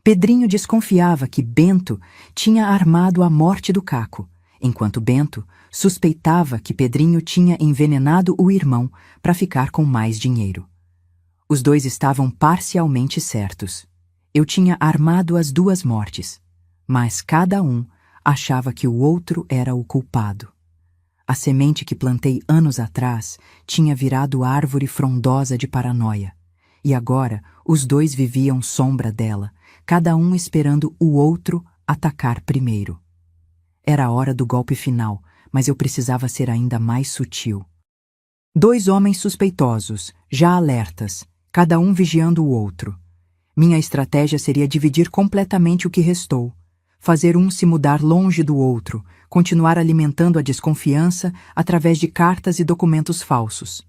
Speaker 2: Pedrinho desconfiava que Bento tinha armado a morte do Caco, enquanto Bento suspeitava que Pedrinho tinha envenenado o irmão para ficar com mais dinheiro. Os dois estavam parcialmente certos. Eu tinha armado as 2 mortes, mas cada um achava que o outro era o culpado. A semente que plantei anos atrás tinha virado árvore frondosa de paranoia, e agora os dois viviam sombra dela, cada um esperando o outro atacar primeiro. Era a hora do golpe final, mas eu precisava ser ainda mais sutil. 2 homens suspeitosos, já alertas, cada um vigiando o outro. Minha estratégia seria dividir completamente o que restou, fazer um se mudar longe do outro, continuar alimentando a desconfiança através de cartas e documentos falsos.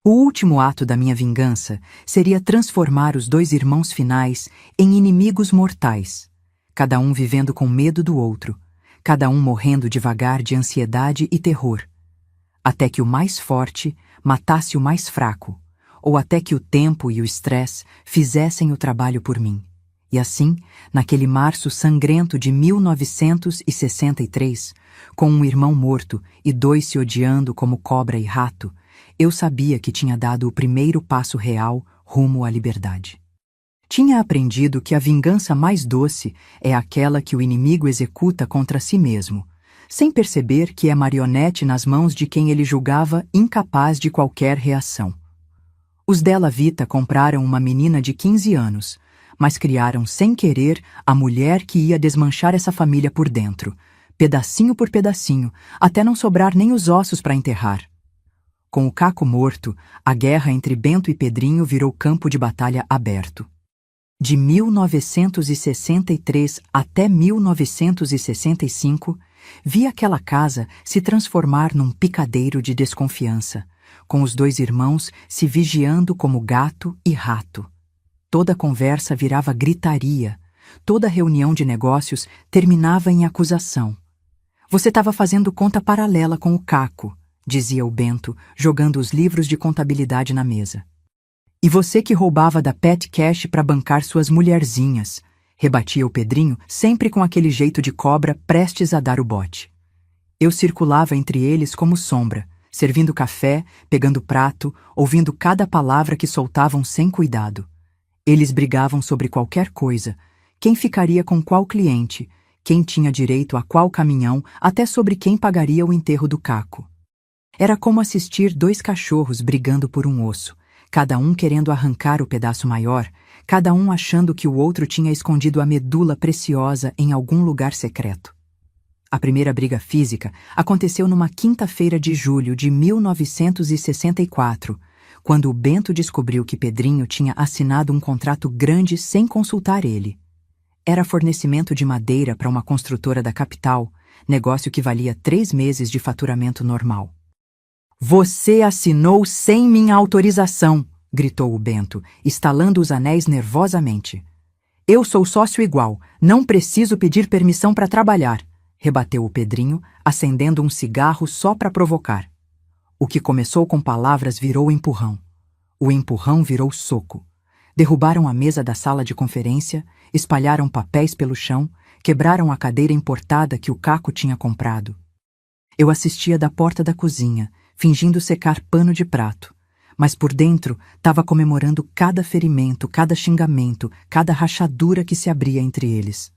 Speaker 2: O último ato da minha vingança seria transformar os 2 irmãos finais em inimigos mortais, cada um vivendo com medo do outro, cada um morrendo devagar de ansiedade e terror, até que o mais forte matasse o mais fraco, ou até que o tempo e o estresse fizessem o trabalho por mim. E assim, naquele março sangrento de 1963, com um irmão morto e 2 se odiando como cobra e rato, eu sabia que tinha dado o primeiro passo real rumo à liberdade. Tinha aprendido que a vingança mais doce é aquela que o inimigo executa contra si mesmo, sem perceber que é marionete nas mãos de quem ele julgava incapaz de qualquer reação. Os Della Vita compraram uma menina de 15 anos, mas criaram sem querer a mulher que ia desmanchar essa família por dentro, pedacinho por pedacinho, até não sobrar nem os ossos para enterrar. Com o Caco morto, a guerra entre Bento e Pedrinho virou campo de batalha aberto. De 1963 até 1965, vi aquela casa se transformar num picadeiro de desconfiança, com os 2 irmãos se vigiando como gato e rato. Toda conversa virava gritaria, toda reunião de negócios terminava em acusação. Você estava fazendo conta paralela com o Caco, dizia o Bento, jogando os livros de contabilidade na mesa. E você que roubava da Pet Cash para bancar suas mulherzinhas, rebatia o Pedrinho, sempre com aquele jeito de cobra prestes a dar o bote. Eu circulava entre eles como sombra, servindo café, pegando prato, ouvindo cada palavra que soltavam sem cuidado. Eles brigavam sobre qualquer coisa, quem ficaria com qual cliente, quem tinha direito a qual caminhão, até sobre quem pagaria o enterro do Caco. Era como assistir 2 cachorros brigando por um osso, cada um querendo arrancar o pedaço maior, cada um achando que o outro tinha escondido a medula preciosa em algum lugar secreto. A primeira briga física aconteceu numa quinta-feira de julho de 1964, quando o Bento descobriu que Pedrinho tinha assinado um contrato grande sem consultar ele. Era fornecimento de madeira para uma construtora da capital, negócio que valia 3 meses de faturamento normal. Você assinou sem minha autorização, gritou o Bento, estalando os anéis nervosamente. Eu sou sócio igual, não preciso pedir permissão para trabalhar, rebateu o Pedrinho, acendendo um cigarro só para provocar. O que começou com palavras virou empurrão. O empurrão virou soco. Derrubaram a mesa da sala de conferência, espalharam papéis pelo chão, quebraram a cadeira importada que o Caco tinha comprado. Eu assistia da porta da cozinha, fingindo secar pano de prato, mas por dentro estava comemorando cada ferimento, cada xingamento, cada rachadura que se abria entre eles.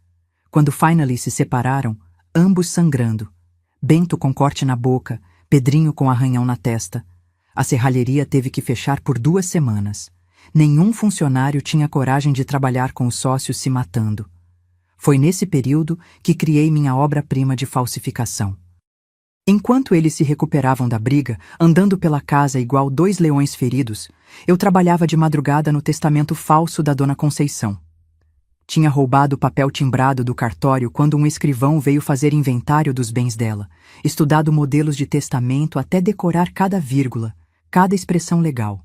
Speaker 2: Quando finally se separaram, ambos sangrando, Bento com corte na boca, Pedrinho com arranhão na testa, a serralheria teve que fechar por 2 semanas. Nenhum funcionário tinha coragem de trabalhar com os sócios se matando. Foi nesse período que criei minha obra-prima de falsificação. Enquanto eles se recuperavam da briga, andando pela casa igual 2 leões feridos, eu trabalhava de madrugada no testamento falso da Dona Conceição. Tinha roubado o papel timbrado do cartório quando um escrivão veio fazer inventário dos bens dela, estudado modelos de testamento até decorar cada vírgula, cada expressão legal.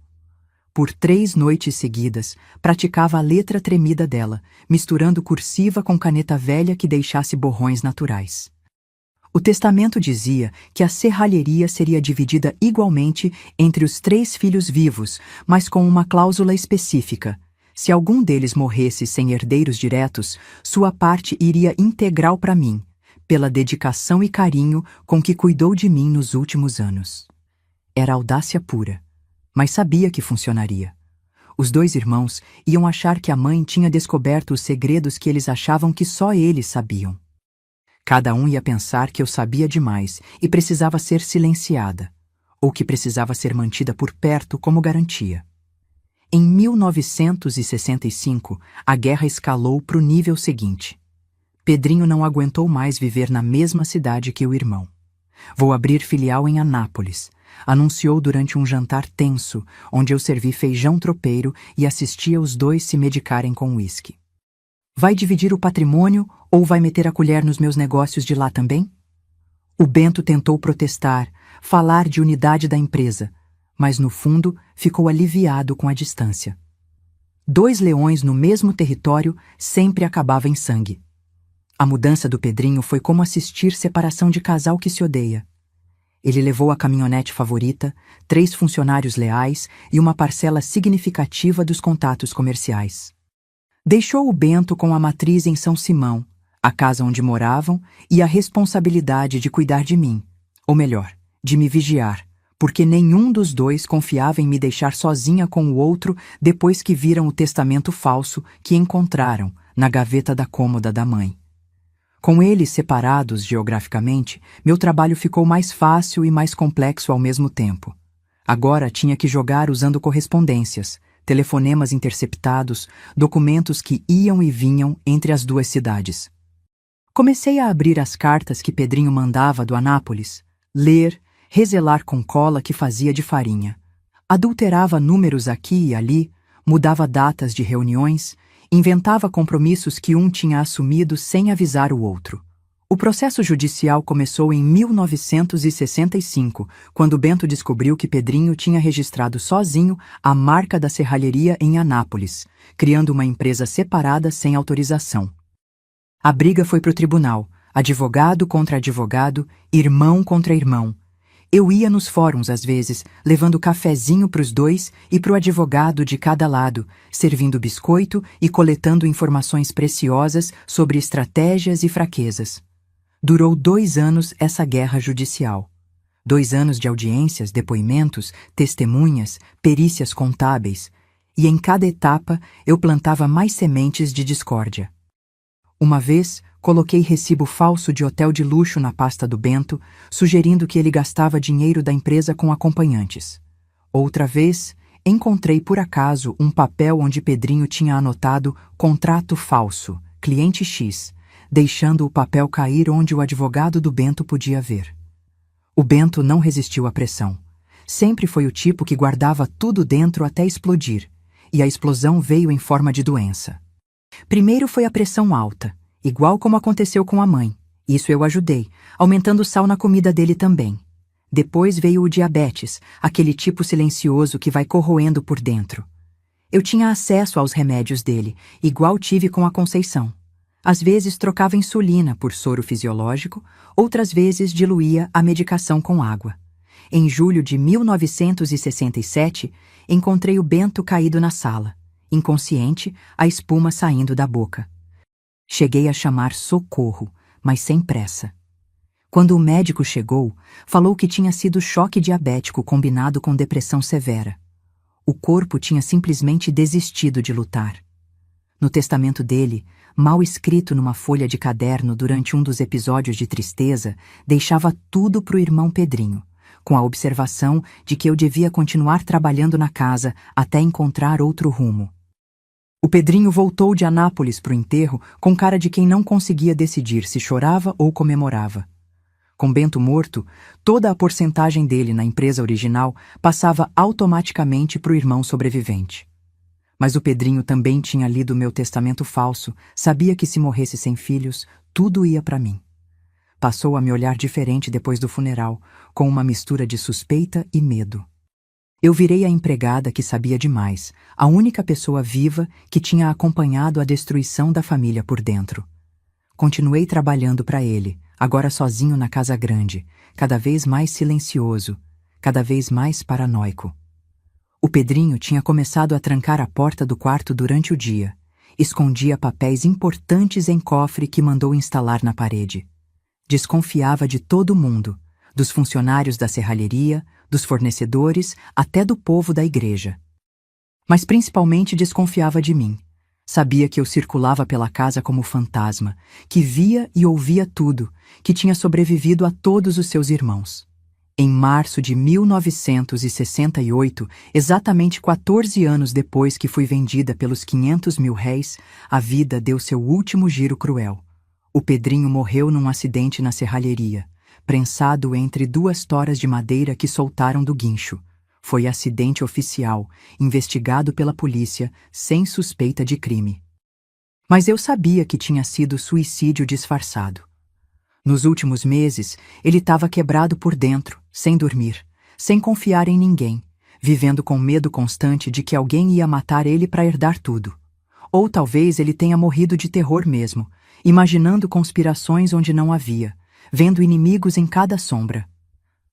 Speaker 2: Por 3 noites seguidas, praticava a letra tremida dela, misturando cursiva com caneta velha que deixasse borrões naturais. O testamento dizia que a serralheria seria dividida igualmente entre os 3 filhos vivos, mas com uma cláusula específica. Se algum deles morresse sem herdeiros diretos, sua parte iria integral para mim, pela dedicação e carinho com que cuidou de mim nos últimos anos. Era audácia pura, mas sabia que funcionaria. Os 2 irmãos iam achar que a mãe tinha descoberto os segredos que eles achavam que só eles sabiam. Cada um ia pensar que eu sabia demais e precisava ser silenciada, ou que precisava ser mantida por perto como garantia. Em 1965, a guerra escalou para o nível seguinte. Pedrinho não aguentou mais viver na mesma cidade que o irmão. Vou abrir filial em Anápolis, anunciou durante um jantar tenso, onde eu servi feijão tropeiro e assistia os 2 se medicarem com uísque. Vai dividir o patrimônio ou vai meter a colher nos meus negócios de lá também? O Bento tentou protestar, falar de unidade da empresa, mas no fundo ficou aliviado com a distância. 2 leões no mesmo território sempre acabava em sangue. A mudança do Pedrinho foi como assistir separação de casal que se odeia. Ele levou a caminhonete favorita, 3 funcionários leais e uma parcela significativa dos contatos comerciais. Deixou o Bento com a matriz em São Simão, a casa onde moravam e a responsabilidade de cuidar de mim, ou melhor, de me vigiar, porque nenhum dos 2 confiava em me deixar sozinha com o outro depois que viram o testamento falso que encontraram na gaveta da cômoda da mãe. Com eles separados geograficamente, meu trabalho ficou mais fácil e mais complexo ao mesmo tempo. Agora tinha que jogar usando correspondências, telefonemas interceptados, documentos que iam e vinham entre as 2 cidades. Comecei a abrir as cartas que Pedrinho mandava do Anápolis, ler, rezelar com cola que fazia de farinha. Adulterava números aqui e ali, mudava datas de reuniões, inventava compromissos que um tinha assumido sem avisar o outro. O processo judicial começou em 1965, quando Bento descobriu que Pedrinho tinha registrado sozinho a marca da serralheria em Anápolis, criando uma empresa separada sem autorização. A briga foi para o tribunal, advogado contra advogado, irmão contra irmão. Eu ia nos fóruns às vezes, levando cafezinho para os 2 e para o advogado de cada lado, servindo biscoito e coletando informações preciosas sobre estratégias e fraquezas. Durou 2 anos essa guerra judicial. 2 anos de audiências, depoimentos, testemunhas, perícias contábeis, e em cada etapa eu plantava mais sementes de discórdia. Uma vez, coloquei recibo falso de hotel de luxo na pasta do Bento, sugerindo que ele gastava dinheiro da empresa com acompanhantes. Outra vez, encontrei por acaso um papel onde Pedrinho tinha anotado contrato falso, cliente X, deixando o papel cair onde o advogado do Bento podia ver. O Bento não resistiu à pressão. Sempre foi o tipo que guardava tudo dentro até explodir, e a explosão veio em forma de doença. Primeiro foi a pressão alta, igual como aconteceu com a mãe. Isso eu ajudei, aumentando o sal na comida dele também. Depois veio o diabetes, aquele tipo silencioso que vai corroendo por dentro. Eu tinha acesso aos remédios dele, igual tive com a Conceição. Às vezes trocava insulina por soro fisiológico, outras vezes diluía a medicação com água. Em julho de 1967, encontrei o Bento caído na sala, inconsciente, a espuma saindo da boca. Cheguei a chamar socorro, mas sem pressa. Quando o médico chegou, falou que tinha sido choque diabético combinado com depressão severa. O corpo tinha simplesmente desistido de lutar. No testamento dele, mal escrito numa folha de caderno durante um dos episódios de tristeza, deixava tudo para o irmão Pedrinho, com a observação de que eu devia continuar trabalhando na casa até encontrar outro rumo. O Pedrinho voltou de Anápolis para o enterro com cara de quem não conseguia decidir se chorava ou comemorava. Com Bento morto, toda a porcentagem dele na empresa original passava automaticamente para o irmão sobrevivente. Mas o Pedrinho também tinha lido meu testamento falso, sabia que se morresse sem filhos, tudo ia para mim. Passou a me olhar diferente depois do funeral, com uma mistura de suspeita e medo. Eu virei a empregada que sabia demais, a única pessoa viva que tinha acompanhado a destruição da família por dentro. Continuei trabalhando para ele, agora sozinho na casa grande, cada vez mais silencioso, cada vez mais paranoico. O Pedrinho tinha começado a trancar a porta do quarto durante o dia. Escondia papéis importantes em cofre que mandou instalar na parede. Desconfiava de todo mundo, dos funcionários da serralheria, dos fornecedores, até do povo da igreja. Mas principalmente desconfiava de mim. Sabia que eu circulava pela casa como fantasma, que via e ouvia tudo, que tinha sobrevivido a todos os seus irmãos. Em março de 1968, exatamente 14 anos depois que fui vendida pelos 500 mil réis, a vida deu seu último giro cruel. O Pedrinho morreu num acidente na serralheria, prensado entre duas toras de madeira que soltaram do guincho. Foi acidente oficial, investigado pela polícia, sem suspeita de crime. Mas eu sabia que tinha sido suicídio disfarçado. Nos últimos meses, ele estava quebrado por dentro, sem dormir, sem confiar em ninguém, vivendo com medo constante de que alguém ia matar ele para herdar tudo. Ou talvez ele tenha morrido de terror mesmo, imaginando conspirações onde não havia, vendo inimigos em cada sombra.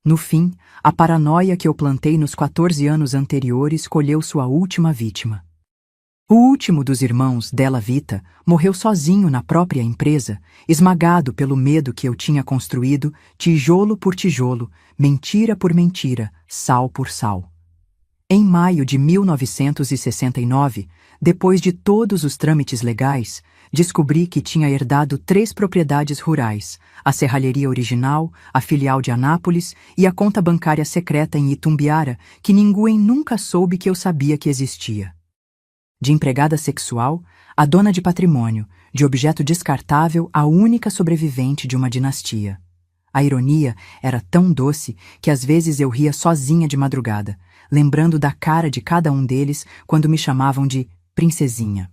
Speaker 2: No fim, a paranoia que eu plantei nos 14 anos anteriores colheu sua última vítima. O último dos irmãos Della Vita morreu sozinho na própria empresa, esmagado pelo medo que eu tinha construído, tijolo por tijolo, mentira por mentira, sal por sal. Em maio de 1969, depois de todos os trâmites legais, descobri que tinha herdado 3 propriedades rurais, a serralheria original, a filial de Anápolis e a conta bancária secreta em Itumbiara, que ninguém nunca soube que eu sabia que existia. De empregada sexual, a dona de patrimônio, de objeto descartável, a única sobrevivente de uma dinastia. A ironia era tão doce que às vezes eu ria sozinha de madrugada, lembrando da cara de cada um deles quando me chamavam de princesinha.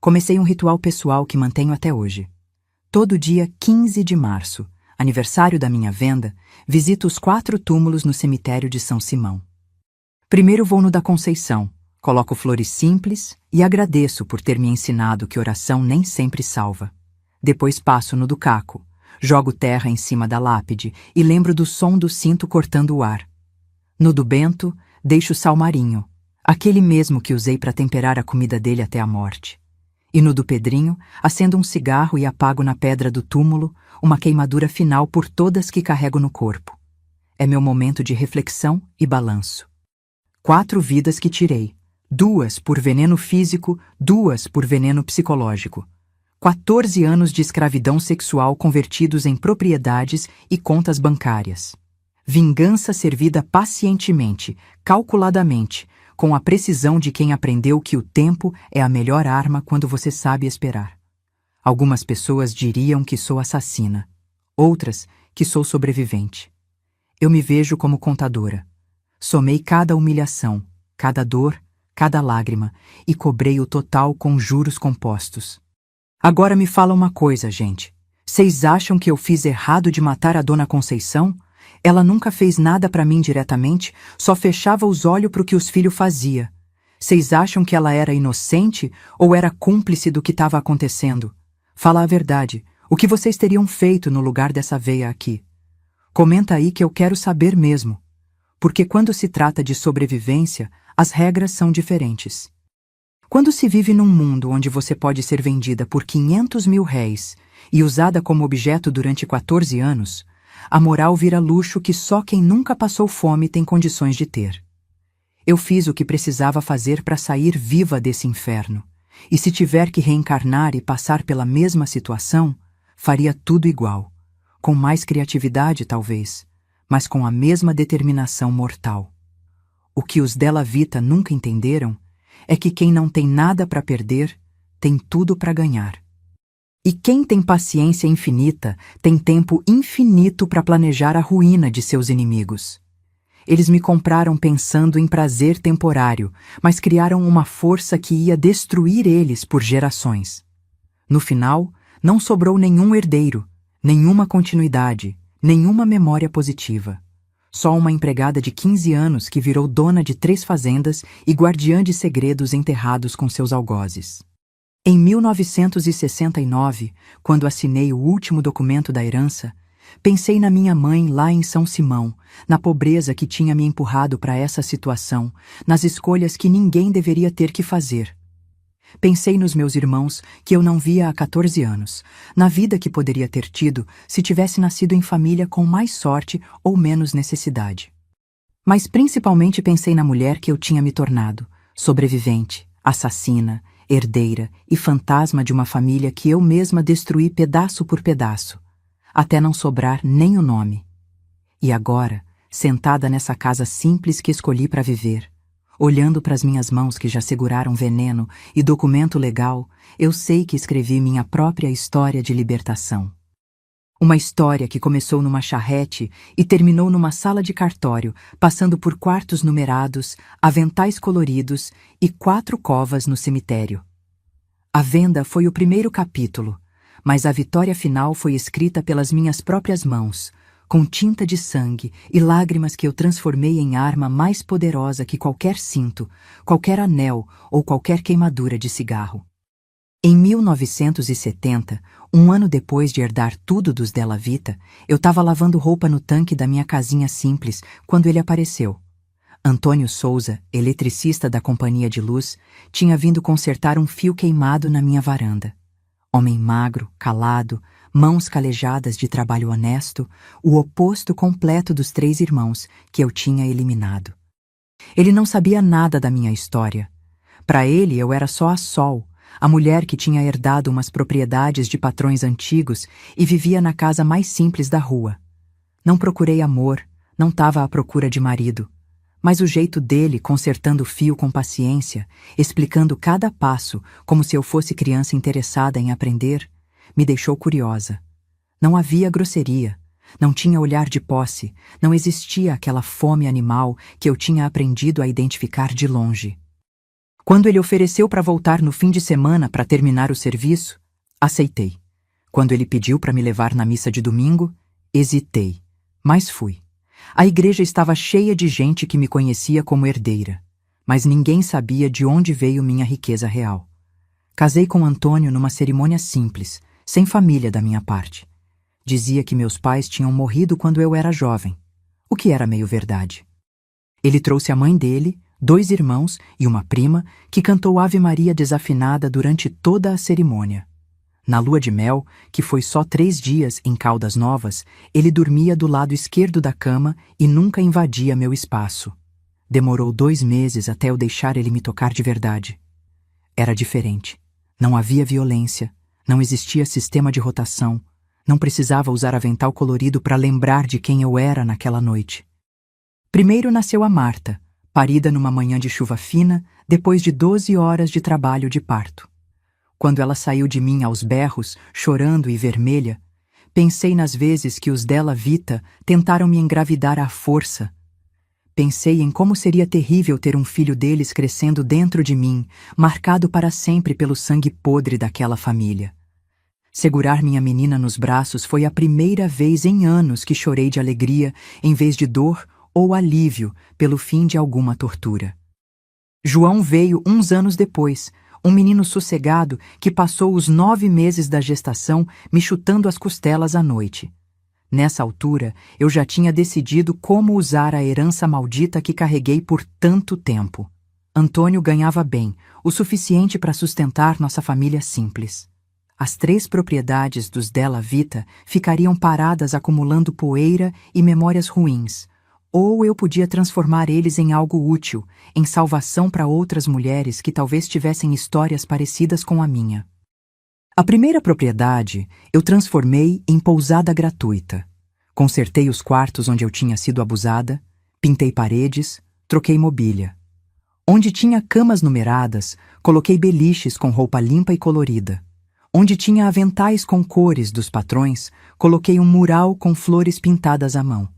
Speaker 2: Comecei um ritual pessoal que mantenho até hoje. Todo dia 15 de março, aniversário da minha venda, visito os 4 túmulos no cemitério de São Simão. Primeiro vou no da Conceição, coloco flores simples e agradeço por ter me ensinado que oração nem sempre salva. Depois passo no do Caco, jogo terra em cima da lápide e lembro do som do cinto cortando o ar. No do Bento, deixo salmarinho, aquele mesmo que usei para temperar a comida dele até a morte. E no do Pedrinho, acendo um cigarro e apago na pedra do túmulo uma queimadura final por todas que carrego no corpo. É meu momento de reflexão e balanço. 4 vidas que tirei, 2 por veneno físico, 2 por veneno psicológico. 14 anos de escravidão sexual convertidos em propriedades e contas bancárias. Vingança servida pacientemente, calculadamente, com a precisão de quem aprendeu que o tempo é a melhor arma quando você sabe esperar. Algumas pessoas diriam que sou assassina, outras que sou sobrevivente. Eu me vejo como contadora. Somei cada humilhação, cada dor, cada lágrima e cobrei o total com juros compostos. Agora me fala uma coisa, gente. Vocês acham que eu fiz errado de matar a Dona Conceição? Ela nunca fez nada para mim diretamente, só fechava os olhos para o que os filhos fazia. Vocês acham que ela era inocente ou era cúmplice do que estava acontecendo? Fala a verdade. O que vocês teriam feito no lugar dessa veia aqui? Comenta aí que eu quero saber mesmo. Porque quando se trata de sobrevivência, as regras são diferentes. Quando se vive num mundo onde você pode ser vendida por 500 mil réis e usada como objeto durante 14 anos, a moral vira luxo que só quem nunca passou fome tem condições de ter. Eu fiz o que precisava fazer para sair viva desse inferno. E se tiver que reencarnar e passar pela mesma situação, faria tudo igual. Com mais criatividade, talvez, mas com a mesma determinação mortal. O que os Della Vita nunca entenderam é que quem não tem nada para perder, tem tudo para ganhar. E quem tem paciência infinita tem tempo infinito para planejar a ruína de seus inimigos. Eles me compraram pensando em prazer temporário, mas criaram uma força que ia destruir eles por gerações. No final, não sobrou nenhum herdeiro, nenhuma continuidade, nenhuma memória positiva. Só uma empregada de 15 anos que virou dona de 3 fazendas e guardiã de segredos enterrados com seus algozes. Em 1969, quando assinei o último documento da herança, pensei na minha mãe lá em São Simão, na pobreza que tinha me empurrado para essa situação, nas escolhas que ninguém deveria ter que fazer. Pensei nos meus irmãos, que eu não via há 14 anos, na vida que poderia ter tido se tivesse nascido em família com mais sorte ou menos necessidade. Mas principalmente pensei na mulher que eu tinha me tornado, sobrevivente, assassina, herdeira e fantasma de uma família que eu mesma destruí pedaço por pedaço, até não sobrar nem o nome. E agora, sentada nessa casa simples que escolhi para viver, olhando para as minhas mãos que já seguraram veneno e documento legal, eu sei que escrevi minha própria história de libertação. Uma história que começou numa charrete e terminou numa sala de cartório, passando por quartos numerados, aventais coloridos e 4 covas no cemitério. A venda foi o primeiro capítulo, mas a vitória final foi escrita pelas minhas próprias mãos, com tinta de sangue e lágrimas que eu transformei em arma mais poderosa que qualquer cinto, qualquer anel ou qualquer queimadura de cigarro. Em 1970, um ano depois de herdar tudo dos Della Vita, eu estava lavando roupa no tanque da minha casinha simples quando ele apareceu. Antônio Souza, eletricista da companhia de luz, tinha vindo consertar um fio queimado na minha varanda. Homem magro, calado, mãos calejadas de trabalho honesto, o oposto completo dos 3 irmãos que eu tinha eliminado. Ele não sabia nada da minha história. Para ele, eu era só a Sol, a mulher que tinha herdado umas propriedades de patrões antigos e vivia na casa mais simples da rua. Não procurei amor, não estava à procura de marido. Mas o jeito dele, consertando o fio com paciência, explicando cada passo como se eu fosse criança interessada em aprender, me deixou curiosa. Não havia grosseria, não tinha olhar de posse, não existia aquela fome animal que eu tinha aprendido a identificar de longe. Quando ele ofereceu para voltar no fim de semana para terminar o serviço, aceitei. Quando ele pediu para me levar na missa de domingo, hesitei, mas fui. A igreja estava cheia de gente que me conhecia como herdeira, mas ninguém sabia de onde veio minha riqueza real. Casei com Antônio numa cerimônia simples, sem família da minha parte. Dizia que meus pais tinham morrido quando eu era jovem, o que era meio verdade. Ele trouxe a mãe dele, 2 irmãos e uma prima que cantou Ave Maria desafinada durante toda a cerimônia. Na lua de mel, que foi só 3 dias em Caldas Novas, ele dormia do lado esquerdo da cama e nunca invadia meu espaço. Demorou 2 meses até eu deixar ele me tocar de verdade. Era diferente. Não havia violência, não existia sistema de rotação, não precisava usar avental colorido para lembrar de quem eu era naquela noite. Primeiro nasceu a Marta, parida numa manhã de chuva fina, depois de 12 horas de trabalho de parto. Quando ela saiu de mim aos berros, chorando e vermelha, pensei nas vezes que os Della Vita tentaram me engravidar à força. Pensei em como seria terrível ter um filho deles crescendo dentro de mim, marcado para sempre pelo sangue podre daquela família. Segurar minha menina nos braços foi a primeira vez em anos que chorei de alegria em vez de dor ou alívio pelo fim de alguma tortura. João veio uns anos depois, um menino sossegado que passou os 9 meses da gestação me chutando as costelas à noite. Nessa altura, eu já tinha decidido como usar a herança maldita que carreguei por tanto tempo. Antônio ganhava bem, o suficiente para sustentar nossa família simples. As 3 propriedades dos Della Vita ficariam paradas acumulando poeira e memórias ruins, Ou eu podia transformar eles em algo útil, em salvação para outras mulheres que talvez tivessem histórias parecidas com a minha. A primeira propriedade eu transformei em pousada gratuita. Consertei os quartos onde eu tinha sido abusada, pintei paredes, troquei mobília. Onde tinha camas numeradas, coloquei beliches com roupa limpa e colorida. Onde tinha aventais com cores dos patrões, coloquei um mural com flores pintadas à mão.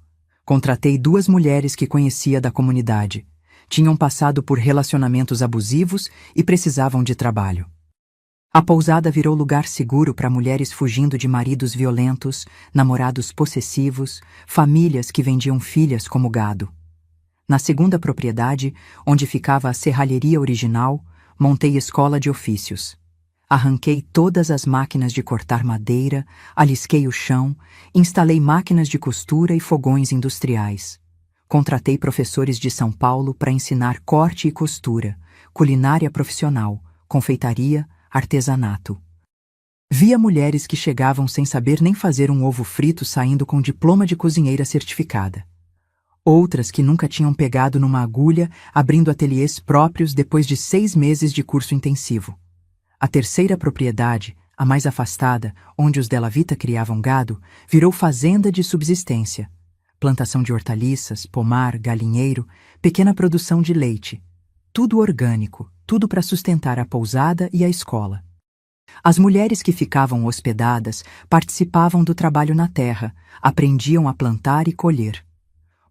Speaker 2: Contratei 2 mulheres que conhecia da comunidade. Tinham passado por relacionamentos abusivos e precisavam de trabalho. A pousada virou lugar seguro para mulheres fugindo de maridos violentos, namorados possessivos, famílias que vendiam filhas como gado. Na segunda propriedade, onde ficava a serralheria original, montei escola de ofícios. Arranquei todas as máquinas de cortar madeira, alisquei o chão, instalei máquinas de costura e fogões industriais. Contratei professores de São Paulo para ensinar corte e costura, culinária profissional, confeitaria, artesanato. Via mulheres que chegavam sem saber nem fazer um ovo frito saindo com diploma de cozinheira certificada. Outras que nunca tinham pegado numa agulha, abrindo ateliês próprios depois de 6 meses de curso intensivo. A terceira propriedade, a mais afastada, onde os Della Vita criavam gado, virou fazenda de subsistência. Plantação de hortaliças, pomar, galinheiro, pequena produção de leite. Tudo orgânico, tudo para sustentar a pousada e a escola. As mulheres que ficavam hospedadas participavam do trabalho na terra, aprendiam a plantar e colher.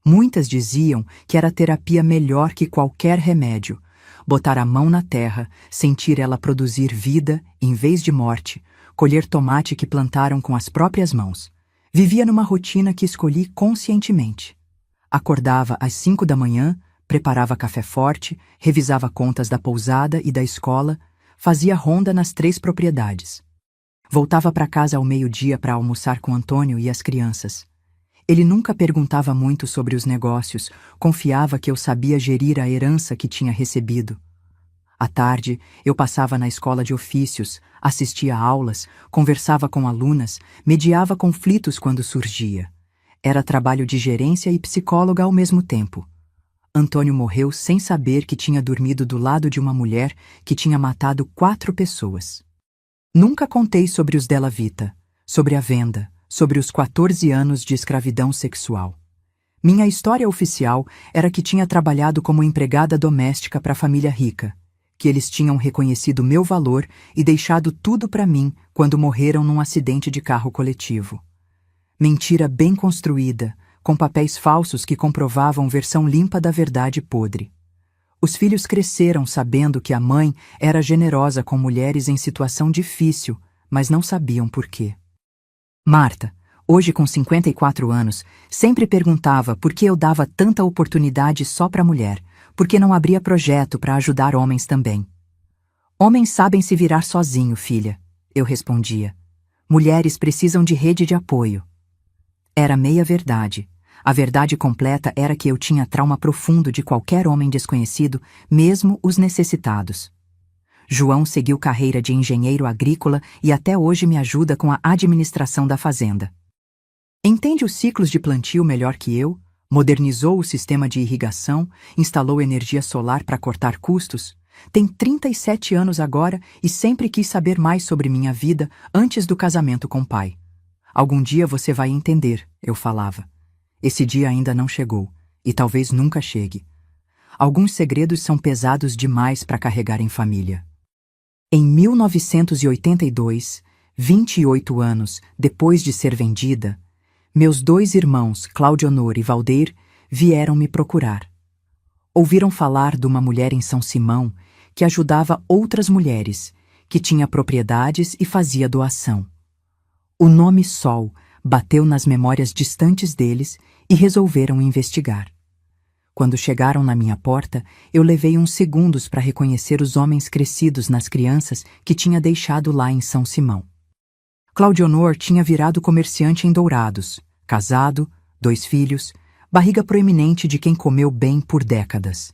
Speaker 2: Muitas diziam que era a terapia melhor que qualquer remédio. Botar a mão na terra, sentir ela produzir vida em vez de morte, colher tomate que plantaram com as próprias mãos. Vivia numa rotina que escolhi conscientemente. Acordava às 5 da manhã, preparava café forte, revisava contas da pousada e da escola, fazia ronda nas 3 propriedades. Voltava para casa ao meio-dia para almoçar com Antônio e as crianças. Ele nunca perguntava muito sobre os negócios, confiava que eu sabia gerir a herança que tinha recebido. À tarde, eu passava na escola de ofícios, assistia a aulas, conversava com alunas, mediava conflitos quando surgia. Era trabalho de gerência e psicóloga ao mesmo tempo. Antônio morreu sem saber que tinha dormido do lado de uma mulher que tinha matado 4 pessoas. Nunca contei sobre os Della Vita, sobre a venda, sobre os 14 anos de escravidão sexual. Minha história oficial era que tinha trabalhado como empregada doméstica para a família rica, que eles tinham reconhecido meu valor e deixado tudo para mim quando morreram num acidente de carro coletivo. Mentira bem construída, com papéis falsos que comprovavam versão limpa da verdade podre. Os filhos cresceram sabendo que a mãe era generosa com mulheres em situação difícil, mas não sabiam por quê. Marta, hoje com 54 anos, sempre perguntava por que eu dava tanta oportunidade só para mulher, por que não abria projeto para ajudar homens também. Homens sabem se virar sozinho, filha, eu respondia. Mulheres precisam de rede de apoio. Era meia verdade. A verdade completa era que eu tinha trauma profundo de qualquer homem desconhecido, mesmo os necessitados. João seguiu carreira de engenheiro agrícola e até hoje me ajuda com a administração da fazenda. Entende os ciclos de plantio melhor que eu, modernizou o sistema de irrigação, instalou energia solar para cortar custos, tem 37 anos agora e sempre quis saber mais sobre minha vida antes do casamento com o pai. Algum dia você vai entender, eu falava. Esse dia ainda não chegou, e talvez nunca chegue. Alguns segredos são pesados demais para carregar em família. Em 1982, 28 anos depois de ser vendida, meus 2 irmãos, Claudionor e Valdeir, vieram me procurar. Ouviram falar de uma mulher em São Simão que ajudava outras mulheres, que tinha propriedades e fazia doação. O nome Sol bateu nas memórias distantes deles e resolveram investigar. Quando chegaram na minha porta, eu levei uns segundos para reconhecer os homens crescidos nas crianças que tinha deixado lá em São Simão. Claudionor tinha virado comerciante em Dourados, casado, 2 filhos, barriga proeminente de quem comeu bem por décadas.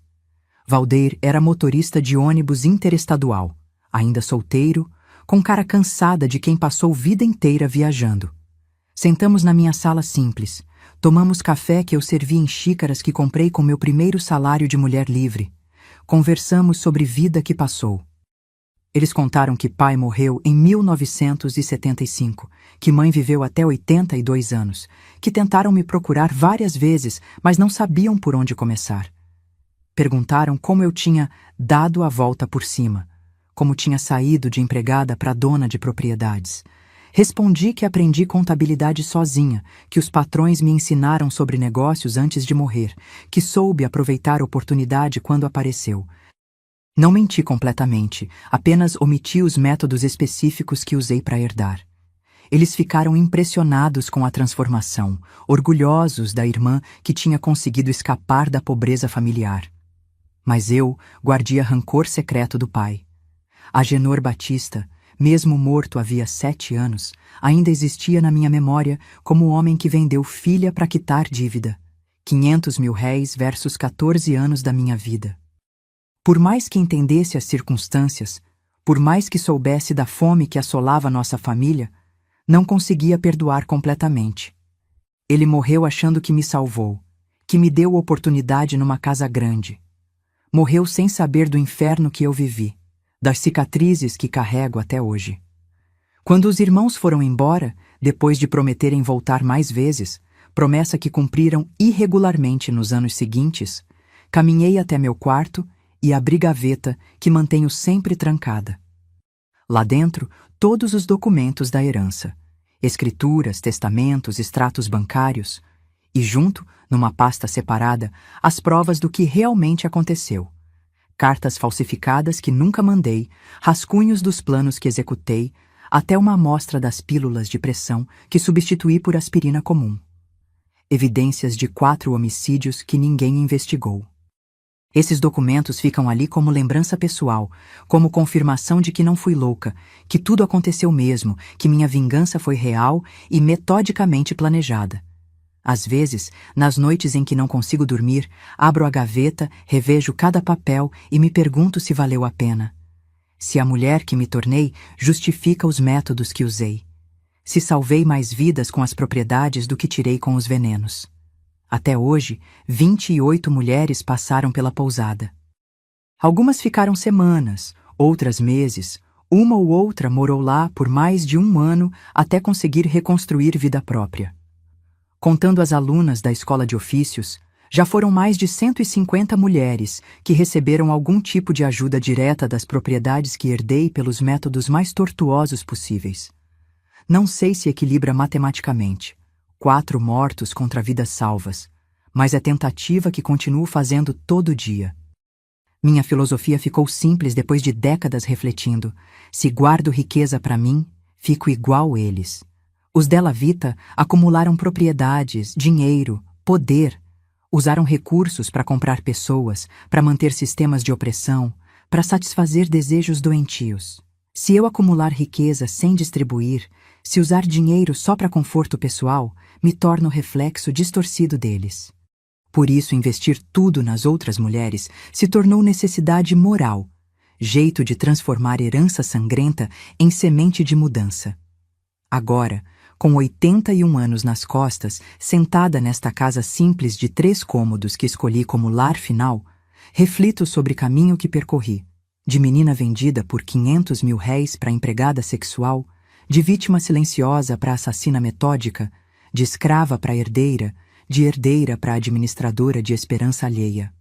Speaker 2: Valdeir era motorista de ônibus interestadual, ainda solteiro, com cara cansada de quem passou vida inteira viajando. Sentamos na minha sala simples, Tomamos café que eu servi em xícaras que comprei com meu primeiro salário de mulher livre. Conversamos sobre vida que passou. Eles contaram que pai morreu em 1975, que mãe viveu até 82 anos, que tentaram me procurar várias vezes, mas não sabiam por onde começar. Perguntaram como eu tinha dado a volta por cima, como tinha saído de empregada para dona de propriedades. Respondi que aprendi contabilidade sozinha, que os patrões me ensinaram sobre negócios antes de morrer, que soube aproveitar a oportunidade quando apareceu. Não menti completamente, apenas omiti os métodos específicos que usei para herdar. Eles ficaram impressionados com a transformação, orgulhosos da irmã que tinha conseguido escapar da pobreza familiar. Mas eu guardia rancor secreto do pai. Agenor Batista, mesmo morto havia 7 anos, ainda existia na minha memória como o homem que vendeu filha para quitar dívida. 500 mil réis versus 14 anos da minha vida. Por mais que entendesse as circunstâncias, por mais que soubesse da fome que assolava nossa família, não conseguia perdoar completamente. Ele morreu achando que me salvou, que me deu oportunidade numa casa grande. Morreu sem saber do inferno que eu vivi, das cicatrizes que carrego até hoje. Quando os irmãos foram embora, depois de prometerem voltar mais vezes, promessa que cumpriram irregularmente nos anos seguintes, caminhei até meu quarto e abri gaveta que mantenho sempre trancada. Lá dentro, todos os documentos da herança, escrituras, testamentos, extratos bancários, e junto, numa pasta separada, as provas do que realmente aconteceu. Cartas falsificadas que nunca mandei, rascunhos dos planos que executei, até uma amostra das pílulas de pressão que substituí por aspirina comum. Evidências de 4 homicídios que ninguém investigou. Esses documentos ficam ali como lembrança pessoal, como confirmação de que não fui louca, que tudo aconteceu mesmo, que minha vingança foi real e metodicamente planejada. Às vezes, nas noites em que não consigo dormir, abro a gaveta, revejo cada papel e me pergunto se valeu a pena. Se a mulher que me tornei justifica os métodos que usei. Se salvei mais vidas com as propriedades do que tirei com os venenos. Até hoje, 28 mulheres passaram pela pousada. Algumas ficaram semanas, outras meses, uma ou outra morou lá por mais de 1 ano até conseguir reconstruir vida própria. Contando as alunas da escola de ofícios, já foram mais de 150 mulheres que receberam algum tipo de ajuda direta das propriedades que herdei pelos métodos mais tortuosos possíveis. Não sei se equilibra matematicamente. 4 mortos contra vidas salvas, mas é tentativa que continuo fazendo todo dia. Minha filosofia ficou simples depois de décadas refletindo. Se guardo riqueza para mim, fico igual eles. Os Della Vita acumularam propriedades, dinheiro, poder. Usaram recursos para comprar pessoas, para manter sistemas de opressão, para satisfazer desejos doentios. Se eu acumular riqueza sem distribuir, se usar dinheiro só para conforto pessoal, me torno reflexo distorcido deles. Por isso, investir tudo nas outras mulheres se tornou necessidade moral, jeito de transformar herança sangrenta em semente de mudança. Agora, com 81 anos nas costas, sentada nesta casa simples de 3 cômodos que escolhi como lar final, reflito sobre o caminho que percorri, de menina vendida por 500 mil réis para empregada sexual, de vítima silenciosa para assassina metódica, de escrava para herdeira, de herdeira para administradora de esperança alheia.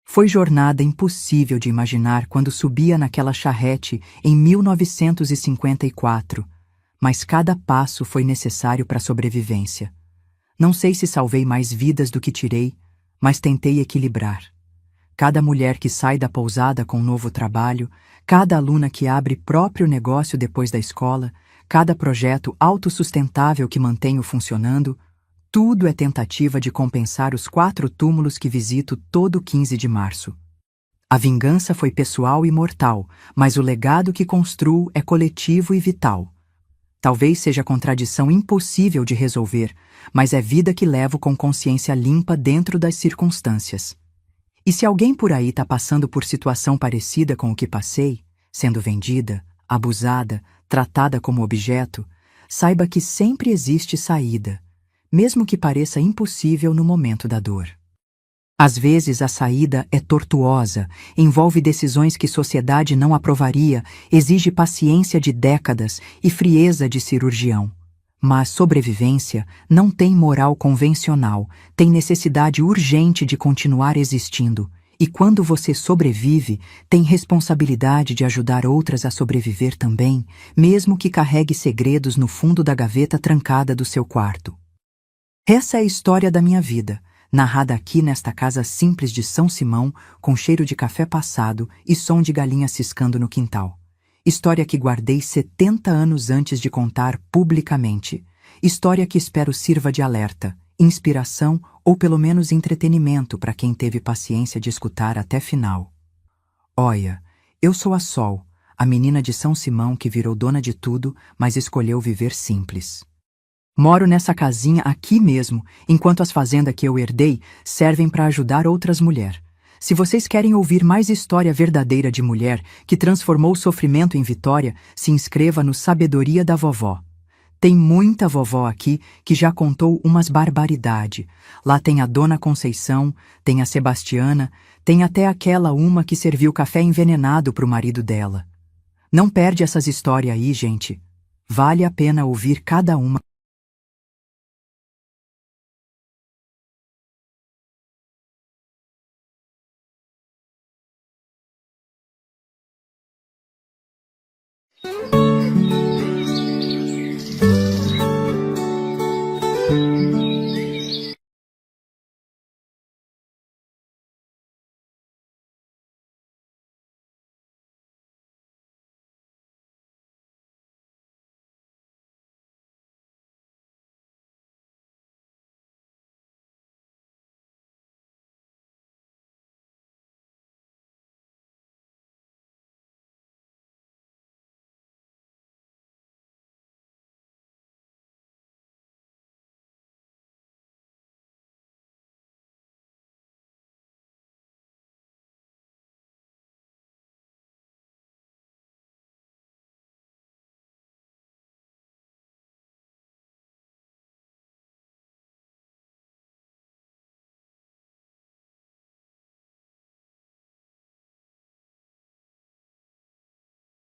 Speaker 2: Foi jornada impossível de imaginar quando subia naquela charrete em 1954, mas cada passo foi necessário para a sobrevivência. Não sei se salvei mais vidas do que tirei, mas tentei equilibrar. Cada mulher que sai da pousada com um novo trabalho, cada aluna que abre próprio negócio depois da escola, cada projeto autossustentável que mantenho funcionando, tudo é tentativa de compensar os 4 túmulos que visito todo 15 de março. A vingança foi pessoal e mortal, mas o legado que construo é coletivo e vital. Talvez seja contradição impossível de resolver, mas é vida que levo com consciência limpa dentro das circunstâncias. E se alguém por aí está passando por situação parecida com o que passei, sendo vendida, abusada, tratada como objeto, saiba que sempre existe saída. mesmo que pareça impossível no momento da dor. Às vezes a saída é tortuosa, envolve decisões que sociedade não aprovaria, exige paciência de décadas e frieza de cirurgião. Mas sobrevivência não tem moral convencional, tem necessidade urgente de continuar existindo. E quando você sobrevive, tem responsabilidade de ajudar outras a sobreviver também, mesmo que carregue segredos no fundo da gaveta trancada do seu quarto. Essa é a história da minha vida, narrada aqui nesta casa simples de São Simão, com cheiro de café passado e som de galinha ciscando no quintal. História que guardei 70 anos antes de contar publicamente. História que espero sirva de alerta, inspiração ou pelo menos entretenimento para quem teve paciência de escutar até final. Olha, eu sou a Sol, a menina de São Simão que virou dona de tudo, mas escolheu viver simples. Moro nessa casinha aqui mesmo, enquanto as fazendas que eu herdei servem para ajudar outras mulheres. Se vocês querem ouvir mais história verdadeira de mulher que transformou o sofrimento em vitória, se inscreva no Sabedoria da Vovó. Tem muita vovó aqui que já contou umas barbaridade. Lá tem a Dona Conceição, tem a Sebastiana, tem até aquela uma que serviu café envenenado pro marido dela. Não perde essas histórias aí, gente. Vale a pena ouvir cada uma.